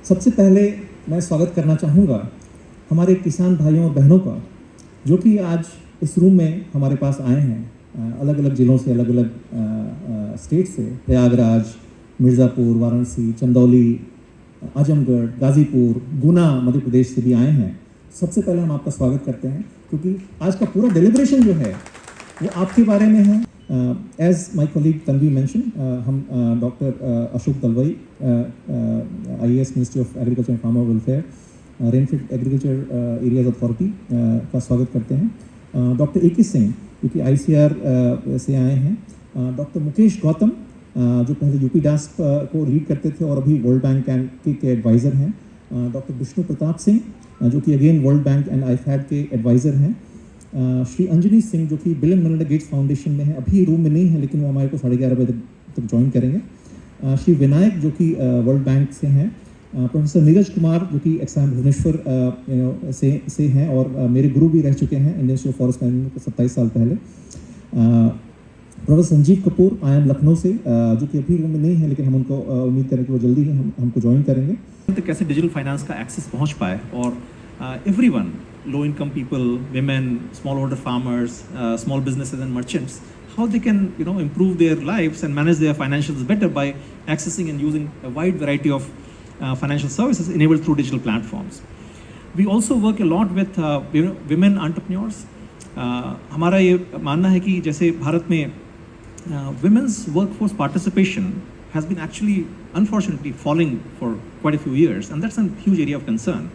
सबसे पहले मैं स्वागत करना चाहूँगा हमारे किसान भाइयों और बहनों का, जो कि आज इस रूम में हमारे पास आए हैं अलग अलग ज़िलों से, अलग अलग स्टेट से। प्रयागराज, मिर्ज़ापुर, वाराणसी, चंदौली, आजमगढ़, गाज़ीपुर, गुना मध्य प्रदेश से भी आए हैं। सबसे पहले हम आपका स्वागत करते हैं, क्योंकि आज का पूरा डेलिब्रेशन जो है वो आपके बारे में है। As my colleague Tanvi mention, हम doctor Ashok Talwai, IAS ministry of agriculture and farmer welfare, rainfed agriculture areas authority का स्वागत करते हैं। डॉक्टर AK सिंह, जो कि ICR से आए हैं। डॉक्टर मुकेश गौतम, जो पहले यूपी डास को लीड करते थे और अभी वर्ल्ड बैंक के एडवाइज़र हैं। डॉक्टर विष्णु प्रताप सिंह, जो कि again world bank and IFAD के एडवाइज़र हैं। श्री अंजनी सिंह, जो कि bill and Melinda Gates foundation में है, अभी रूम में नहीं है लेकिन वो हमारे को 11:30 बजे तक ज्वाइन करेंगे। श्री विनायक, जो कि वर्ल्ड बैंक से हैं। प्रोफेसर नीरज कुमार, जो कि एक्साम भुवनेश्वर से हैं और मेरे गुरु भी रह चुके हैं Indian institute of forest management को 27 साल पहले। प्रोफेसर संजीव कपूर, IIM लखनऊ से, जो कि अभी रूम में नहीं है लेकिन हम उनको उम्मीद करें कि वो जल्दी ही हमको ज्वाइन करेंगे। तो कैसे डिजिटल फाइनेंस का एक्सेस पहुंच पाए और everyone, low income people, women, smallholder farmers, small businesses and merchants, how they can improve their lives and manage their financials better by accessing and using a wide variety of financial services enabled through digital platforms. We also work a lot with women entrepreneurs. हमारा ये मानना है कि जैसे भारत में women's workforce participation has been actually unfortunately falling for quite a few years, and that's a huge area of concern.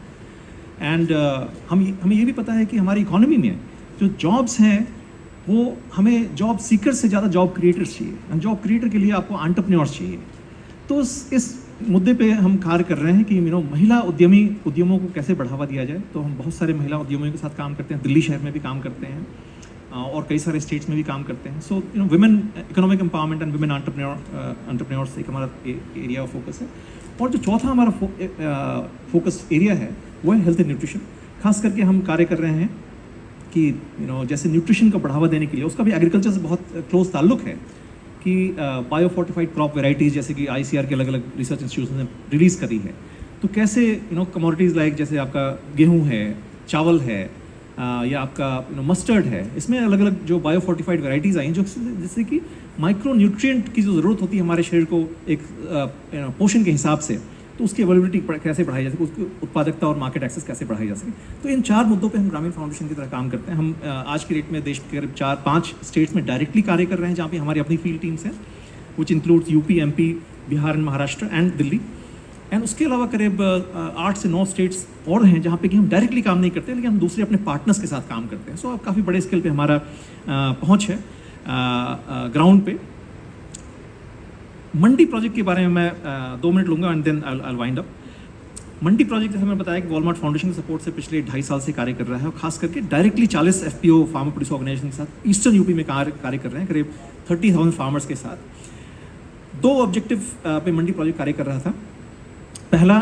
And हमें ये भी पता है कि हमारी इकोनॉमी में जो जॉब्स हैं वो हमें जॉब सीकर से ज़्यादा जॉब क्रिएटर्स चाहिए, एंड जॉब क्रिएटर के लिए आपको एंटरप्रेन्योर्स चाहिए। तो इस मुद्दे पे हम कार्य कर रहे हैं कि महिला उद्यमों को कैसे बढ़ावा दिया जाए। तो हम बहुत सारे महिला उद्यमियों के साथ काम करते हैं, दिल्ली शहर में भी काम करते हैं और कई सारे स्टेट्स में भी काम करते हैं। सो women economic empowerment and women entrepreneurs एक हमारा एरिया ऑफ फोकस है। और जो चौथा हमारा फोकस एरिया है वो है हेल्थ एंड न्यूट्रिशन। खास करके हम कार्य कर रहे हैं कि जैसे न्यूट्रिशन को बढ़ावा देने के लिए, उसका भी एग्रीकल्चर से बहुत क्लोज ताल्लुक है कि बायो फोर्टिफाइड क्रॉप वेराइटीज़ जैसे कि ICR के अलग अलग रिसर्च इंस्टीट्यूशन ने रिलीज़ करी है। तो कैसे कमोडिटीज़ लाइक जैसे आपका गेहूँ है, चावल है, या आपका मस्टर्ड है, इसमें अलग अलग जो बायो फोर्टिफाइड वेराइटीज़ आई हैं जिससे कि माइक्रो न्यूट्रिएंट की जो ज़रूरत होती है हमारे शरीर को एक पोषण के हिसाब से, तो उसकी अवेलेबिलिटी कैसे बढ़ाई जा सके, उसकी उत्पादकता और मार्केट एक्सेस कैसे बढ़ाई जा सके। तो इन 4 मुद्दों पे हम ग्रामीण फाउंडेशन की तरह काम करते हैं। हम आज की डेट में देश के करीब 4-5 स्टेट्स में डायरेक्टली कार्य कर रहे हैं, जहाँ पे हमारी अपनी फील्ड टीम्स हैं, which includes UP, MP, Bihar and Maharashtra and Delhi. And उसके अलावा करीब 8 से 9 स्टेट्स और हैं जहाँ पे कि हम डायरेक्टली काम नहीं करते, लेकिन हम दूसरे अपने पार्टनर्स के साथ काम करते हैं। सो काफ़ी बड़े स्केल पे हमारा पहुँच है ग्राउंड पे। मंडी प्रोजेक्ट के बारे में मैं 2 मिनट लूँगा and then I wind up. Mandi project जैसे मैंने बताया कि वॉलमार्ट फाउंडेशन के सपोर्ट से पिछले 2.5 साल से कार्य कर रहा है, और खास करके directly 40 FPO farmer produce organisation के साथ ईस्टर्न यूपी में कार्य कर रहे हैं, करीब 30,000 फार्मर्स के साथ। 2 ऑब्जेक्टिव पे मंडी प्रोजेक्ट कार्य कर रहा था। पहला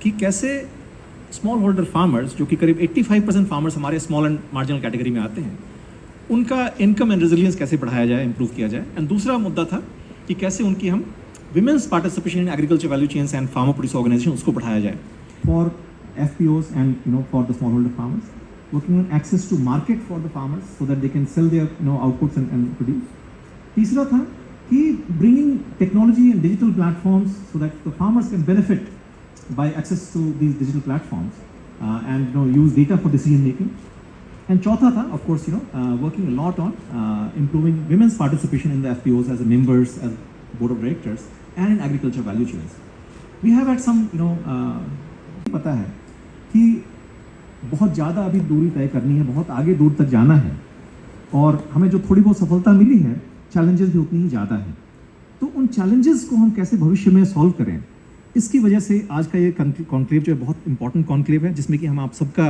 कि कैसे स्मॉल होल्डर फार्मर्स, जो कि करीब 85% फार्मर्स हमारे स्मॉल एंड मार्जिनल कैटेगरी में आते हैं, उनका इनकम एंड रेजिलियंस कैसे बढ़ाया जाए, इंप्रूव किया जाए। एंड दूसरा मुद्दा था कि कैसे उनकी हम women's participation in agriculture value chains and farmer produce organisation उसको बढ़ाया जाए। For FPOs and for the smallholder farmers, working on access to market for the farmers so that they can sell their outputs and produce. तीसरा था कि bringing technology and digital platforms so that the farmers can benefit by access to these digital platforms and use data for decision making. And चौथा था, of course, working a lot on improving women's participation in the FPOs as members, as board of directors, and in agriculture value chains. We have had some, पता है कि बहुत ज़्यादा अभी दूरी तय करनी है, बहुत आगे दूर तक जाना है, और हमें जो थोड़ी बहुत सफलता मिली है, चैलेंजेस भी उतनी ही ज़्यादा है। तो उन चैलेंजेस को हम कैसे भविष्य में सॉल्व करें, इसकी वजह से आज का ये कॉन्क्लेव जो है बहुत इंपॉर्टेंट कॉन्क्लेव है, जिसमें कि हम आप सबका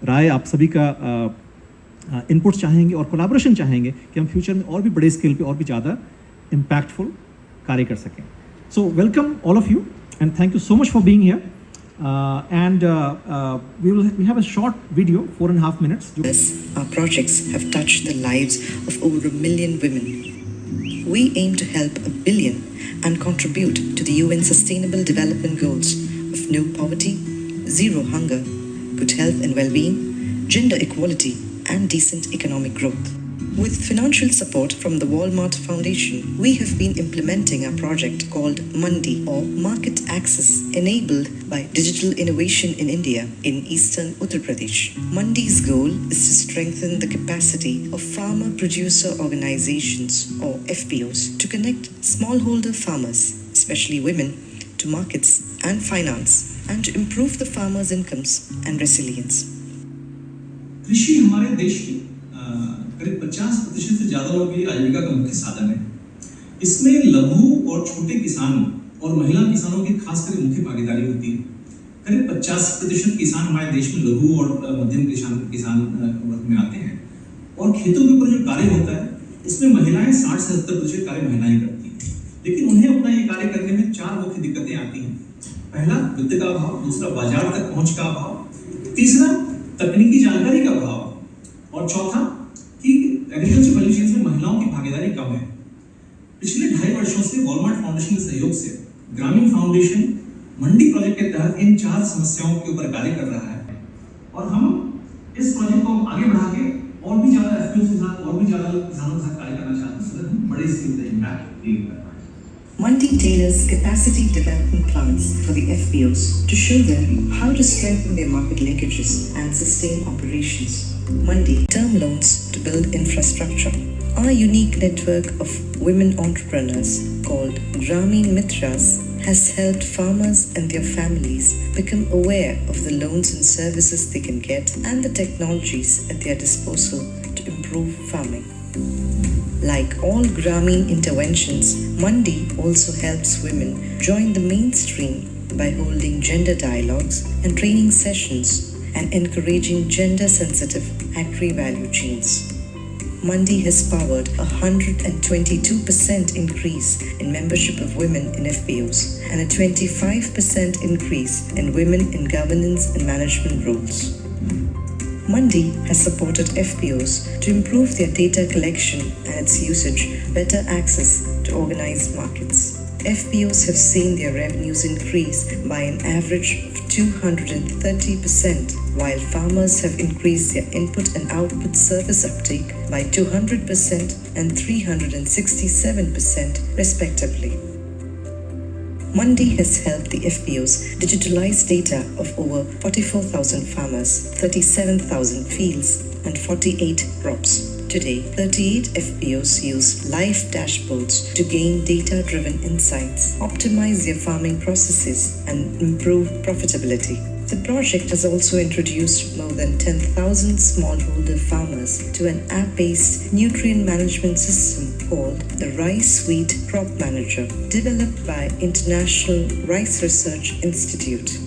राय, आप सभी का इनपुट चाहेंगे और कोलैबोरेशन चाहेंगे कि हम फ्यूचर में और भी बड़े स्केल पे और भी ज़्यादा इम्पैक्टफुल कार्य कर सकें। So welcome all of you and thank you so much for being here. We have a short video, 4.5 minutes. Our projects have touched the lives of over 1 million women. We aim to help 1 billion and contribute to the UN Sustainable Development Goals of no poverty, zero hunger, good health and well-being, gender equality, and decent economic growth. With financial support from the Walmart Foundation, we have been implementing a project called Mandi, or Market Access, enabled by digital innovation in India in eastern Uttar Pradesh. Mandi's goal is to strengthen the capacity of farmer-producer organizations, or FPOs, to connect smallholder farmers, especially women, to markets and finance, and to improve the farmers' incomes and resilience. कृषि हमारे देश की करीब 50% से ज्यादा लोगों की आजीविका का मुख्य साधन है। इसमें लघु और छोटे किसानों और महिला किसानों की खासकर मुख्य भागीदारी होती है। करीब 50% किसान हमारे देश में लघु और मध्यम किसान वर्ग में आते हैं और खेतों के ऊपर जो कार्य होता है इसमें महिलाएं 60 से 70% कार्य महिलाएं करती हैं। लेकिन उन्हें अपना ये कार्य करने में 4 मुख्य दिक्कतें आती हैं। पहला वित्त का अभाव, दूसरा बाजार तक पहुंच का अभाव, तीसरा तकनीकी जानकारी का अभाव और चौथा कि एग्रीकल्चर वैल्यू चेन में महिलाओं की भागीदारी कम है। पिछले 2.5 वर्षों से वॉलमार्ट फाउंडेशन के सहयोग से ग्रामीण फाउंडेशन मंडी प्रोजेक्ट के तहत इन 4 समस्याओं के ऊपर कार्य कर रहा है और हम इस प्रोजेक्ट को आगे बढ़ा के और भी ज्यादा एफपीओ के साथ और भी ज्यादा किसानों के साथ कार्य करना चाहते हैं, हम बड़े स्केल पे इम्पैक्ट क्रिएट कर पाए। Mandi tailors capacity development plans for the FPOs to show them how to strengthen their market linkages and sustain operations. Mandi term loans to build infrastructure. Our unique network of women entrepreneurs called Grameen Mitras has helped farmers and their families become aware of the loans and services they can get and the technologies at their disposal to improve farming. Like all Grameen interventions, Mandi also helps women join the mainstream by holding gender dialogues and training sessions and encouraging gender-sensitive agri-value chains. Mandi has powered a 122% increase in membership of women in FPOs and a 25% increase in women in governance and management roles. Mandi has supported FPOs to improve their data collection and its usage, better access to organized markets. FPOs have seen their revenues increase by an average of 230%, while farmers have increased their input and output service uptake by 200% and 367% respectively. Mandi has helped the FPOs digitalize data of over 44,000 farmers, 37,000 fields, and 48 crops. Today, 38 FPOs use live dashboards to gain data-driven insights, optimize their farming processes, and improve profitability. The project has also introduced more than 10,000 smallholder farmers to an app-based nutrient management system called the Rice Wheat Crop Manager, developed by International Rice Research Institute.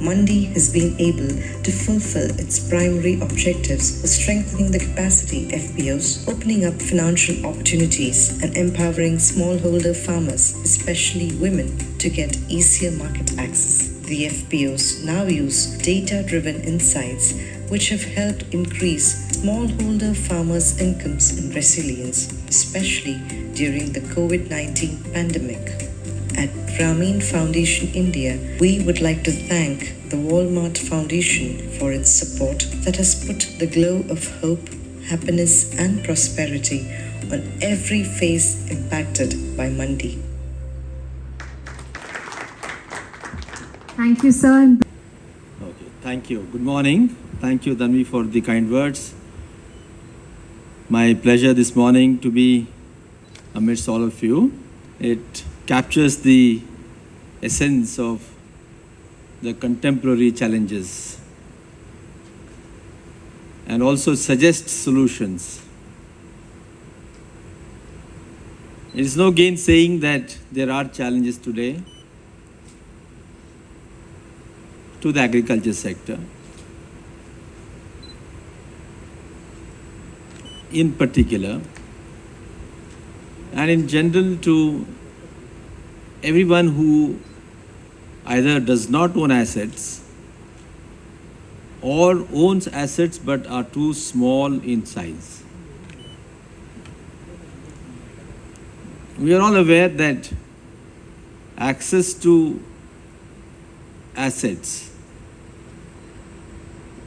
Mandi has been able to fulfill its primary objectives of strengthening the capacity of FPOs, opening up financial opportunities, and empowering smallholder farmers, especially women, to get easier market access. The FPOs now use data-driven insights which have helped increase smallholder farmers' incomes and resilience, especially during the COVID-19 pandemic. At Grameen Foundation India, we would like to thank the Walmart Foundation for its support that has put the glow of hope, happiness, and prosperity on every face impacted by Mandi. Thank you, sir. Okay, thank you. Good morning. Thank you, Dhanvi, for the kind words. My pleasure this morning to be amidst all of you. It captures the essence of the contemporary challenges and also suggests solutions. It is no gainsaying that there are challenges today to the agriculture sector, in particular, and in general to everyone who either does not own assets or owns assets but are too small in size. We are all aware that access to assets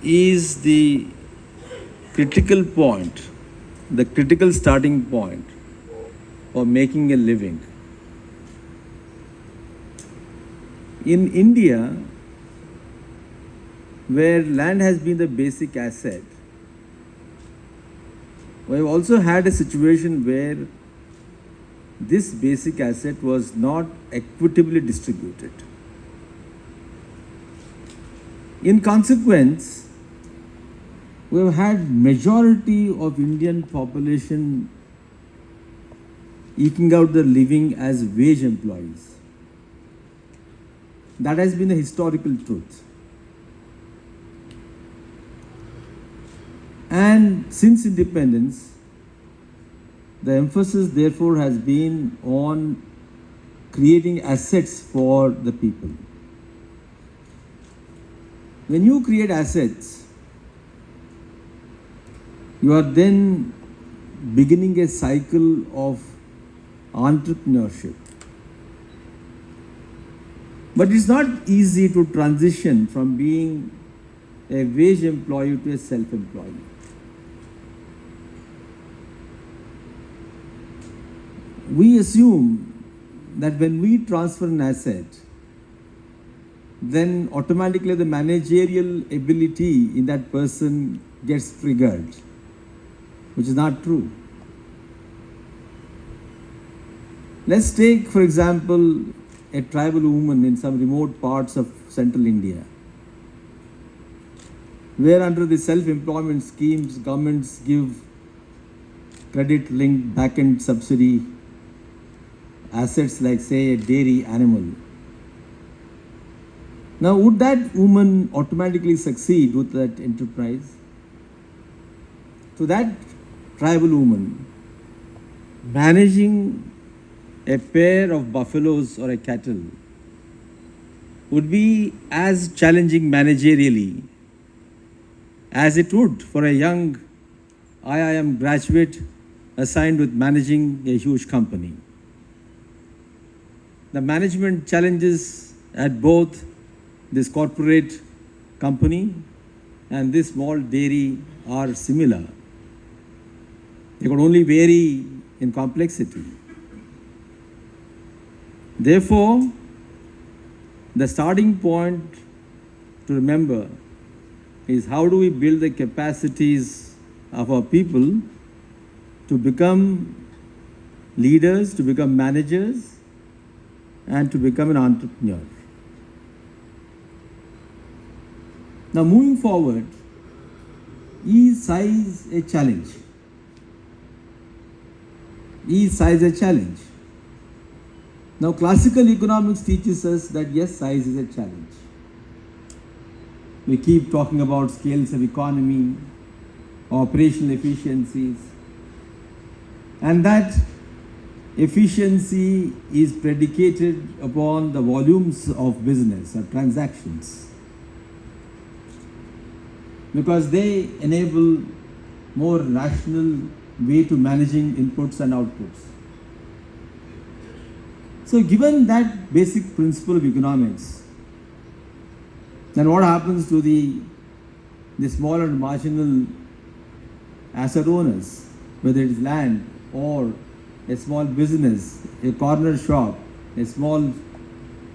is the critical point, the critical starting point for making a living. In India, where land has been the basic asset, we have also had a situation where this basic asset was not equitably distributed. In consequence, we have had majority of Indian population eking out their living as wage employees. That has been a historical truth. And since independence, the emphasis therefore has been on creating assets for the people. When you create assets, you are then beginning a cycle of entrepreneurship. But it's not easy to transition from being a wage employee to a self-employee. We assume that when we transfer an asset, then automatically the managerial ability in that person gets triggered, which is not true. Let's take, for example, a tribal woman in some remote parts of central India, where under the self-employment schemes, governments give credit-linked back-end subsidy assets like, say, a dairy animal. Now, would that woman automatically succeed with that enterprise? So that tribal woman managing a pair of buffaloes or a cattle would be as challenging managerially as it would for a young IIM graduate assigned with managing a huge company. The management challenges at both this corporate company and this small dairy are similar. They could only vary in complexity. Therefore, the starting point to remember is how do we build the capacities of our people to become leaders, to become managers, and to become an entrepreneur. Now, moving forward, is size a challenge? Is size a challenge? Now, classical economics teaches us that yes, size is a challenge. We keep talking about scales of economy, operational efficiencies, and that efficiency is predicated upon the volumes of business or transactions, because they enable more rational way to managing inputs and outputs. So given that basic principle of economics, then what happens to the small and marginal asset owners, whether it is land or a small business, a corner shop, a small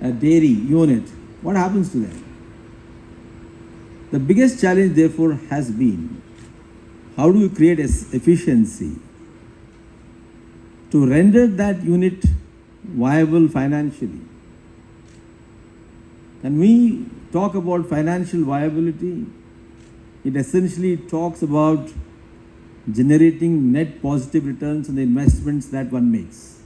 dairy unit, what happens to them? The biggest challenge therefore has been, how do we create efficiency to render that unit viable financially? And we talk about financial viability, it essentially talks about generating net positive returns on the investments that one makes.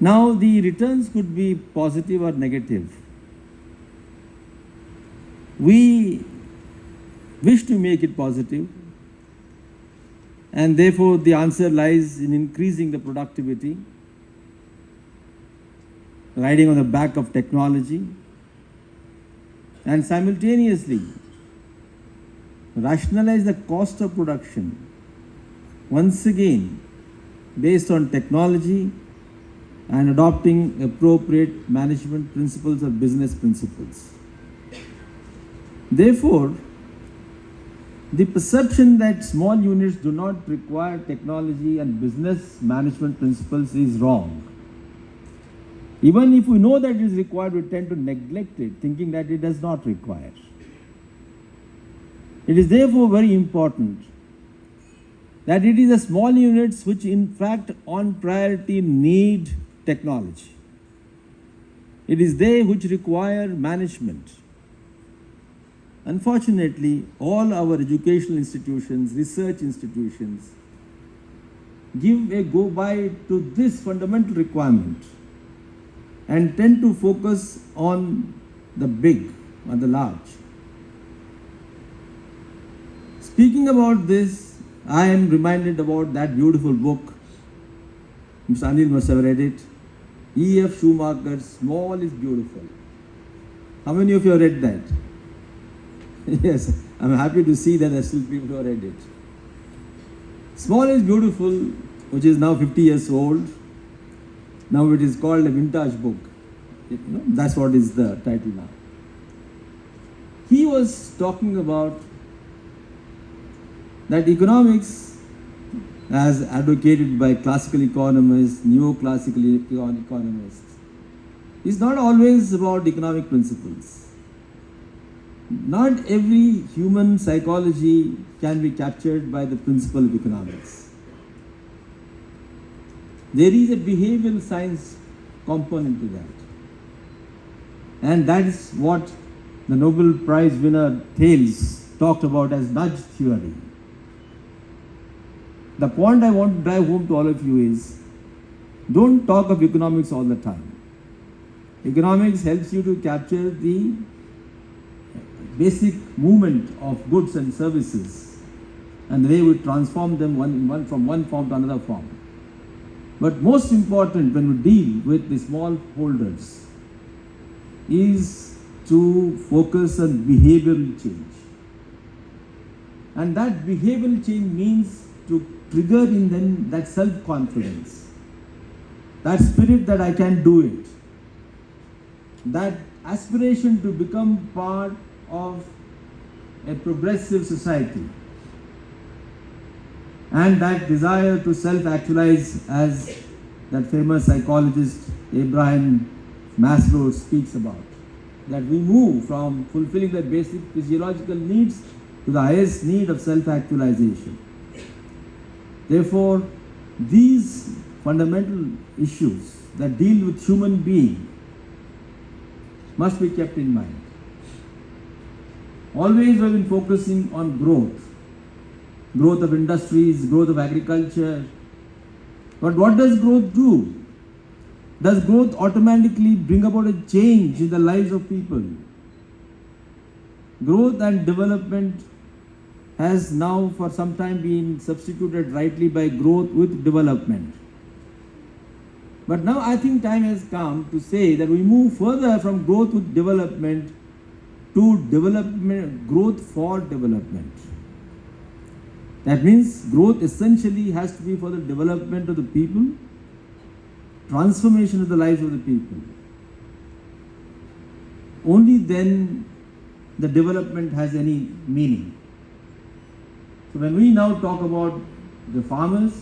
Now, the returns could be positive or negative. We wish to make it positive, and therefore the answer lies in increasing the productivity, riding on the back of technology, and simultaneously rationalize the cost of production, once again based on technology and adopting appropriate management principles or business principles. Therefore, the perception that small units do not require technology and business management principles is wrong. Even if we know that it is required, we tend to neglect it, thinking that it does not require. It is therefore very important that it is the small units which in fact on priority need technology. It is they which require management. Unfortunately, all our educational institutions, research institutions, give a go-by to this fundamental requirement and tend to focus on the big, on the large. Speaking about this, I am reminded about that beautiful book. Mr. Anil must have read it. E.F. Schumacher's Small is Beautiful. How many of you have read that? Yes, I'm happy to see that there are still people who have read it. Small is Beautiful, which is now 50 years old. Now it is called a vintage book. That's what is the title now. He was talking about that economics, as advocated by classical economists, neoclassical economists, is not always about economic principles. Not every human psychology can be captured by the principle of economics. There is a behavioral science component to that. And that is what the Nobel Prize winner Thales talked about as nudge theory. The point I want to drive home to all of you is, don't talk of economics all the time. Economics helps you to capture the basic movement of goods and services and the way we transform them from one form to another form. But most important when we deal with the smallholders is to focus on behavioral change. And that behavioral change means to trigger in them that self-confidence, that spirit that I can do it, that aspiration to become part of a progressive society, and that desire to self-actualize, as that famous psychologist Abraham Maslow speaks about, that we move from fulfilling the basic physiological needs to the highest need of self-actualization. Therefore, these fundamental issues that deal with human being must be kept in mind. Always we have been focusing on growth of industries, growth of agriculture. But what does growth do? Does growth automatically bring about a change in the lives of people? Growth and development has now for some time been substituted rightly by growth with development. But now I think time has come to say that we move further from growth with development to development, growth for development. That means growth essentially has to be for the development of the people, transformation of the lives of the people. Only then the development has any meaning. So when we now talk about the farmers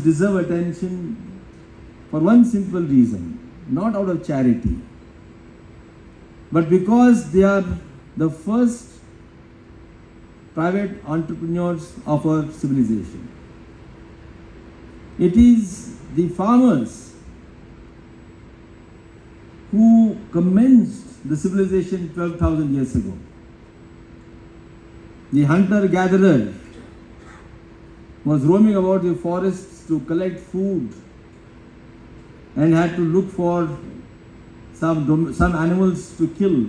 deserve attention for one simple reason, not out of charity, but because they are the first private entrepreneurs of our civilization. It is the farmers who commenced the civilization 12,000 years ago. The hunter-gatherer was roaming about the forests to collect food and had to look for some animals to kill.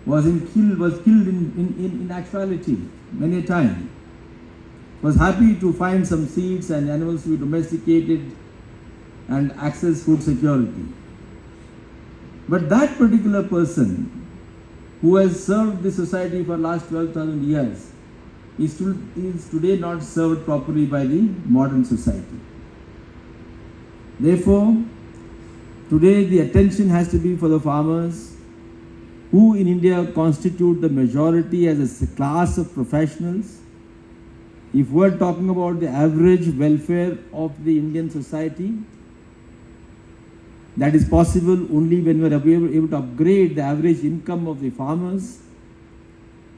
Was killed in actuality many a time. Was happy to find some seeds and animals to be domesticated and access food security. But that particular person who has served the society for the last 12,000 years is today not served properly by the modern society. Therefore, today the attention has to be for the farmers who in India constitute the majority as a class of professionals. If we're talking about the average welfare of the Indian society, that is possible only when we are able to upgrade the average income of the farmers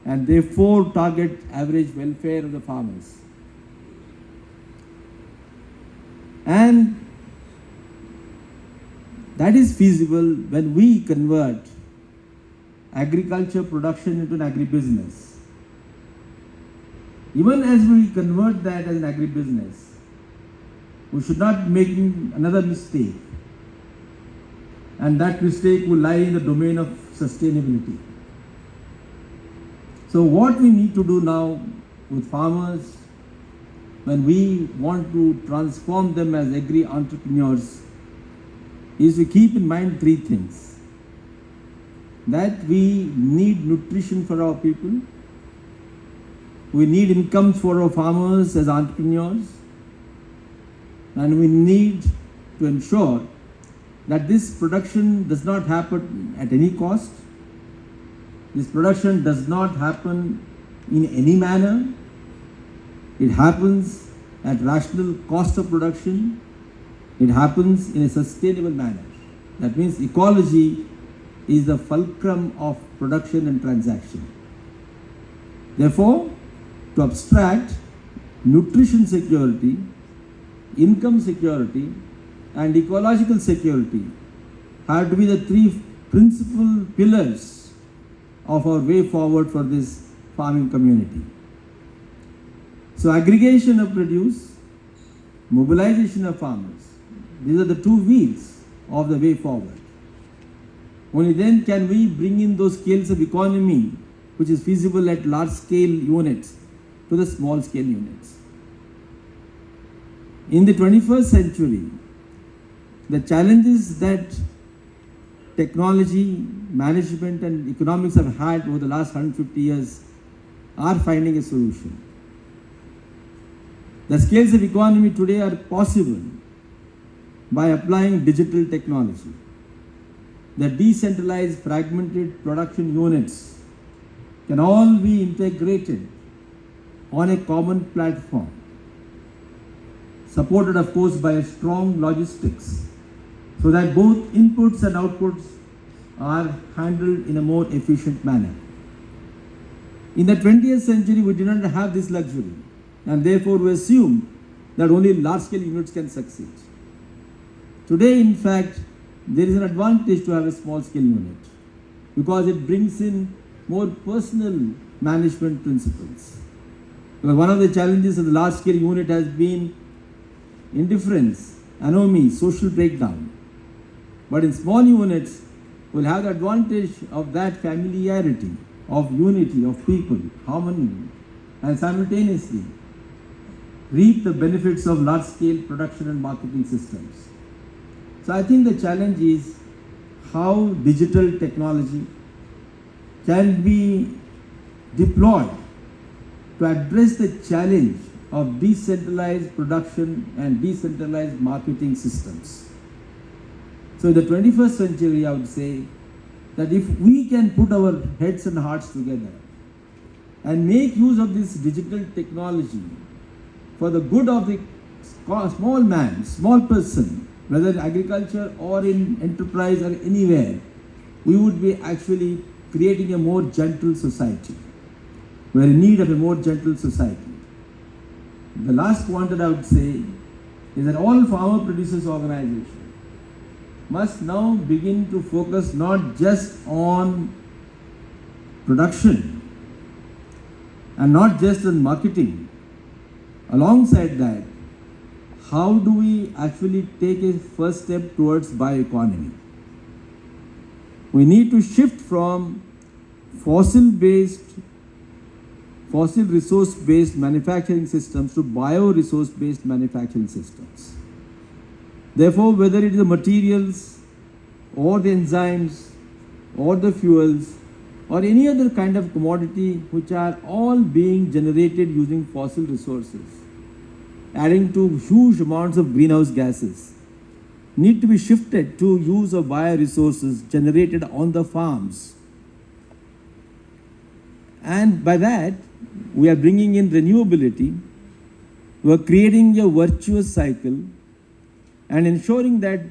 and therefore target average welfare of the farmers. And that is feasible when we convert agriculture production into an agribusiness. Even as we convert that as an agribusiness, we should not be making another mistake. And that mistake will lie in the domain of sustainability. So what we need to do now with farmers, when we want to transform them as agri-entrepreneurs, is to keep in mind three things. That we need nutrition for our people, we need income for our farmers as entrepreneurs, and we need to ensure that this production does not happen at any cost. This production does not happen in any manner. It happens at rational cost of production. It happens in a sustainable manner. That means ecology is the fulcrum of production and transaction. Therefore, to abstract, nutrition security, income security, and ecological security have to be the three principal pillars of our way forward for this farming community. So aggregation of produce, mobilization of farmers, these are the two wheels of the way forward. Only then can we bring in those scales of economy which is feasible at large scale units to the small scale units. In the 21st century, the challenges that technology, management and economics have had over the last 150 years are finding a solution. The scales of economy today are possible by applying digital technology. The decentralized fragmented production units can all be integrated on a common platform, supported of course by a strong logistics, so that both inputs and outputs are handled in a more efficient manner. In the 20th century, we did not have this luxury, and therefore we assume that only large-scale units can succeed. Today, in fact, there is an advantage to have a small-scale unit because it brings in more personal management principles. Because one of the challenges of the large-scale unit has been indifference, anomie, social breakdown. But in small units, we'll have the advantage of that familiarity, of unity, of people, harmony, and simultaneously reap the benefits of large-scale production and marketing systems. So I think the challenge is how digital technology can be deployed to address the challenge of decentralized production and decentralized marketing systems. So in the 21st century, I would say that if we can put our heads and hearts together and make use of this digital technology for the good of the small man, small person, whether in agriculture or in enterprise or anywhere, we would be actually creating a more gentle society. We are in need of a more gentle society. The last point that I would say is that all farmer producers organizations must now begin to focus not just on production and not just on marketing. Alongside that, how do we actually take a first step towards bioeconomy? We need to shift from fossil resource-based manufacturing systems to bio-resource-based manufacturing systems. Therefore, whether it is the materials or the enzymes or the fuels or any other kind of commodity which are all being generated using fossil resources, adding to huge amounts of greenhouse gases, need to be shifted to use of bioresources generated on the farms. And by that, we are bringing in renewability, we are creating a virtuous cycle and ensuring that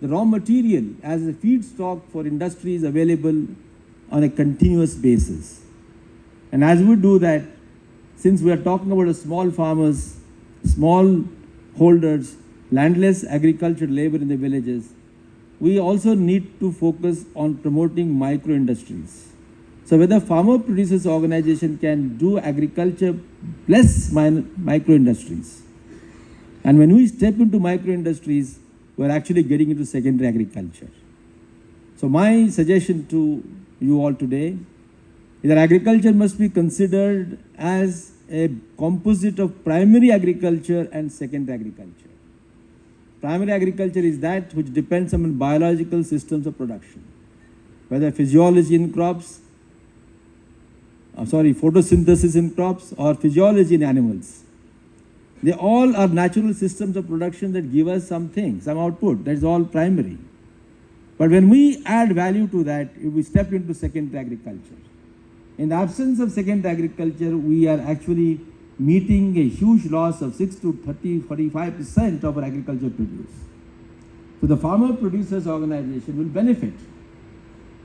the raw material as a feedstock for industry is available on a continuous basis. And as we do that, since we are talking about a small farmers, small holders, landless agricultural labor in the villages, we also need to focus on promoting micro industries. So whether farmer producers organization can do agriculture plus micro industries. And when we step into micro industries, we're actually getting into secondary agriculture. So my suggestion to you all today is that agriculture must be considered as a composite of primary agriculture and secondary agriculture. Primary agriculture is that which depends on biological systems of production, whether physiology in crops, photosynthesis in crops or physiology in animals. They all are natural systems of production that give us something, some output. That is all primary. But when we add value to that, if we step into secondary agriculture, in the absence of secondary agriculture, we are actually meeting a huge loss of 6 to 45% of our agriculture produce. So the farmer producers organization will benefit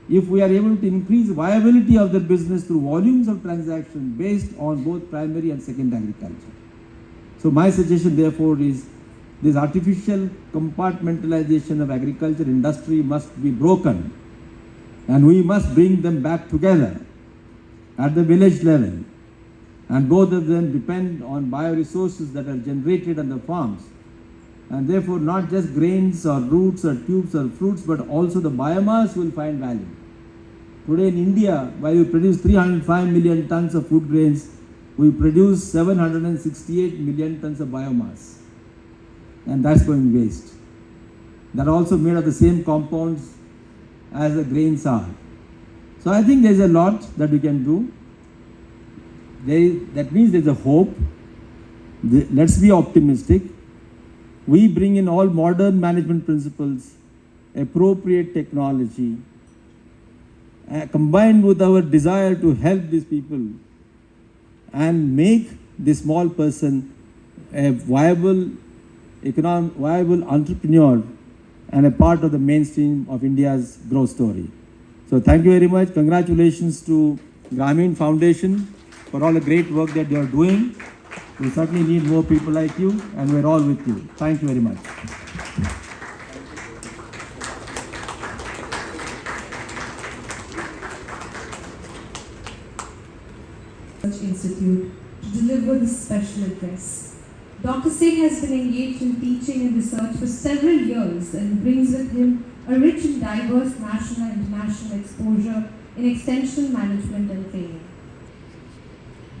if we are able to increase viability of their business through volumes of transaction based on both primary and secondary agriculture. So my suggestion therefore is this artificial compartmentalization of agriculture industry must be broken, and we must bring them back together at the village level, and both of them depend on bioresources that are generated on the farms, and therefore not just grains or roots or tubes or fruits, but also the biomass will find value. Today in India, while we produce 305 million tons of food grains, we produce 768 million tons of biomass, and that's going waste. That are also made of the same compounds as the grains are. So I think there's a lot that we can do. That means there's a hope. Let's be optimistic. We bring in all modern management principles, appropriate technology, combined with our desire to help these people and make the small person a viable entrepreneur and a part of the mainstream of India's growth story. So thank you very much. Congratulations to Grameen Foundation for all the great work that you are doing. We certainly need more people like you, and we're all with you. Thank you very much. Institute to deliver this special address. Dr. Singh has been engaged in teaching and research for several years and brings with him a rich and diverse national and international exposure in extension management and training.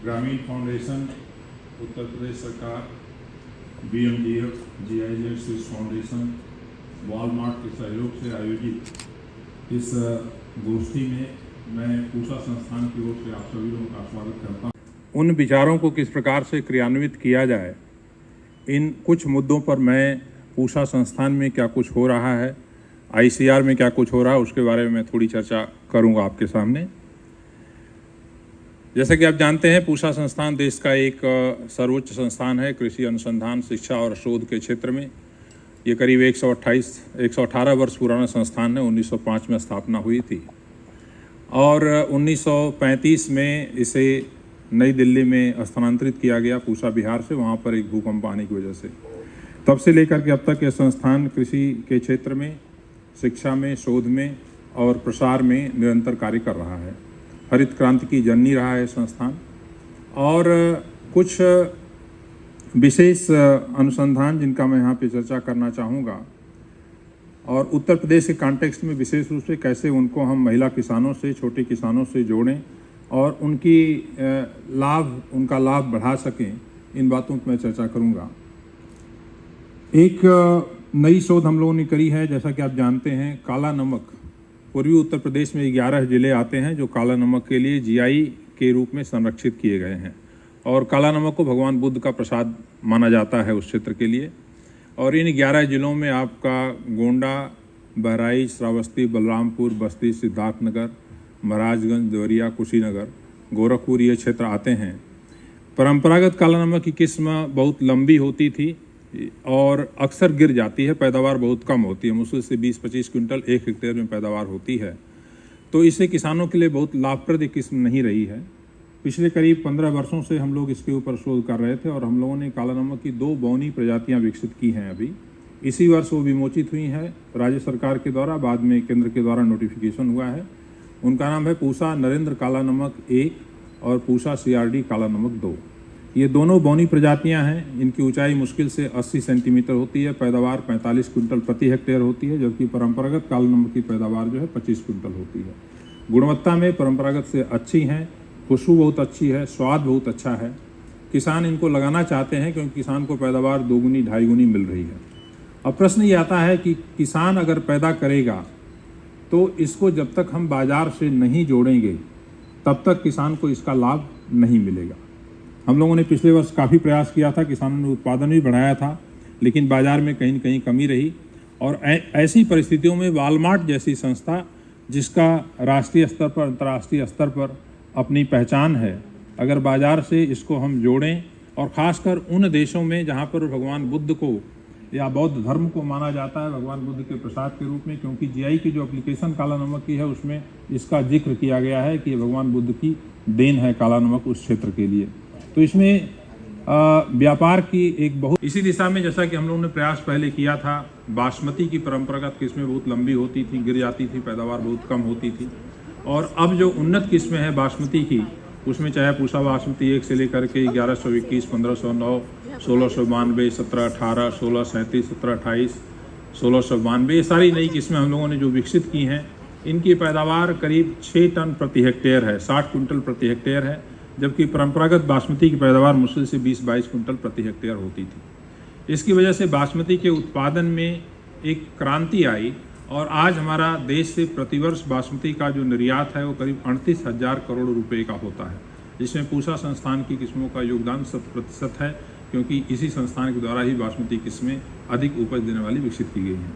ग्रामीण foundation, Uttar Pradesh सरकार, BMDF, GIZ Swiss foundation, Walmart के सहयोग से आयोजित इस गोष्ठी में मैं पूसा संस्थान की ओर से आप सभी लोगों का स्वागत करता हूं। उन विचारों को किस प्रकार से क्रियान्वित किया जाए, इन कुछ मुद्दों पर मैं पूसा संस्थान में क्या कुछ हो रहा है, ICR में क्या कुछ हो रहा है, उसके बारे में मैं थोड़ी चर्चा करूंगा आपके सामने। जैसा कि आप जानते हैं, पूसा संस्थान देश का एक सर्वोच्च संस्थान है कृषि अनुसंधान, शिक्षा और शोध के क्षेत्र में। ये करीब 118 वर्ष पुराना संस्थान है। 1905 में स्थापना हुई थी और 1935 में इसे नई दिल्ली में स्थानांतरित किया गया पूसा बिहार से, वहाँ पर एक भूकंप आने की वजह से। तब से लेकर के अब तक यह संस्थान कृषि के क्षेत्र में, शिक्षा में, शोध में और प्रसार में निरंतर कार्य कर रहा है। हरित क्रांति की जननी रहा है संस्थान, और कुछ विशेष अनुसंधान जिनका मैं यहाँ पे चर्चा करना चाहूँगा, और उत्तर प्रदेश के कॉन्टेक्स्ट में विशेष रूप से कैसे उनको हम महिला किसानों से, छोटे किसानों से जोड़ें और उनका लाभ बढ़ा सकें, इन बातों पर मैं चर्चा करूँगा। एक नई शोध हम लोगों ने करी है, जैसा कि आप जानते हैं, काला नमक। पूर्वी उत्तर प्रदेश में 11 जिले आते हैं जो काला नमक के लिए GI के रूप में संरक्षित किए गए हैं, और काला नमक को भगवान बुद्ध का प्रसाद माना जाता है उस क्षेत्र के लिए। और इन 11 ज़िलों में आपका गोंडा, बहराइच, श्रावस्ती, बलरामपुर, बस्ती, सिद्धार्थनगर, महाराजगंज, देवरिया, कुशीनगर, गोरखपुर ये क्षेत्र आते हैं। परंपरागत काला नमक की किस्म बहुत लंबी होती थी और अक्सर गिर जाती है, पैदावार बहुत कम होती है, मुश्किल से 20-25 क्विंटल 1 हेक्टेयर में पैदावार होती है। तो इससे किसानों के लिए बहुत लाभप्रद किस्म नहीं रही है। पिछले करीब 15 वर्षों से हम लोग इसके ऊपर शोध कर रहे थे और हम लोगों ने काला नमक की 2 बौनी प्रजातियां विकसित की हैं। अभी इसी वर्ष वो विमोचित हुई हैं राज्य सरकार के द्वारा, बाद में केंद्र के द्वारा नोटिफिकेशन हुआ है। उनका नाम है पूसा नरेंद्र काला नमक 1 और पूसा CRD काला नमक 2। ये दोनों बौनी प्रजातियां हैं। इनकी ऊंचाई मुश्किल से 80 सेंटीमीटर होती है, पैदावार 45 क्विंटल प्रति हेक्टेयर होती है, जबकि परंपरागत काला नमक की पैदावार जो है 25 क्विंटल होती है। गुणवत्ता में परंपरागत से अच्छी हैं, खुशबू बहुत अच्छी है, स्वाद बहुत अच्छा है। किसान इनको लगाना चाहते हैं क्योंकि किसान को पैदावार 2 गुनी 2.5 गुनी मिल रही है। अब प्रश्न ये आता है कि किसान अगर पैदा करेगा तो इसको जब तक हम बाजार से नहीं जोड़ेंगे तब तक किसान को इसका लाभ नहीं मिलेगा। हम लोगों ने पिछले वर्ष काफ़ी प्रयास किया था, किसानों ने उत्पादन भी बढ़ाया था, लेकिन बाजार में कहीं न कहीं कमी रही। और ऐसी परिस्थितियों में वालमार्ट जैसी संस्था, जिसका राष्ट्रीय स्तर पर, अंतर्राष्ट्रीय स्तर पर अपनी पहचान है, अगर बाजार से इसको हम जोड़ें और ख़ासकर उन देशों में जहाँ पर भगवान बुद्ध को या बौद्ध धर्म को माना जाता है भगवान बुद्ध के प्रसाद के रूप में, क्योंकि GI की जो एप्लीकेशन काला नमक की है उसमें इसका जिक्र किया गया है कि भगवान बुद्ध की देन है काला नमक उस क्षेत्र के लिए। तो इसमें व्यापार की एक बहुत इसी दिशा में, जैसा कि हम लोगों ने प्रयास पहले किया था, बासमती की परंपरागत किस्में बहुत लंबी होती थी, गिर जाती थी, पैदावार बहुत कम होती थी। और अब जो उन्नत किस्में हैं बासमती की, उसमें चाहे पूसा बासमती 1 से लेकर के 1121, 1509, 1692, 1718, 1637, 1728, 1692, ये सारी नई किस्में हम लोगों ने जो विकसित की हैं, इनकी पैदावार करीब 6 टन प्रति हेक्टेयर है, 60 क्विंटल प्रति हेक्टेयर है, जबकि परंपरागत बासमती की पैदावार मुश्किल से 20-22 क्विंटल प्रति हेक्टेयर होती थी। इसकी वजह से बासमती के उत्पादन में एक क्रांति आई और आज हमारा देश से प्रतिवर्ष बासमती का जो निर्यात है वो करीब 38,000 करोड़ रुपए का होता है, जिसमें पूसा संस्थान की किस्मों का योगदान 100% है, क्योंकि इसी संस्थान के द्वारा ही बासमती किस्में अधिक उपज देने वाली विकसित की गई हैं।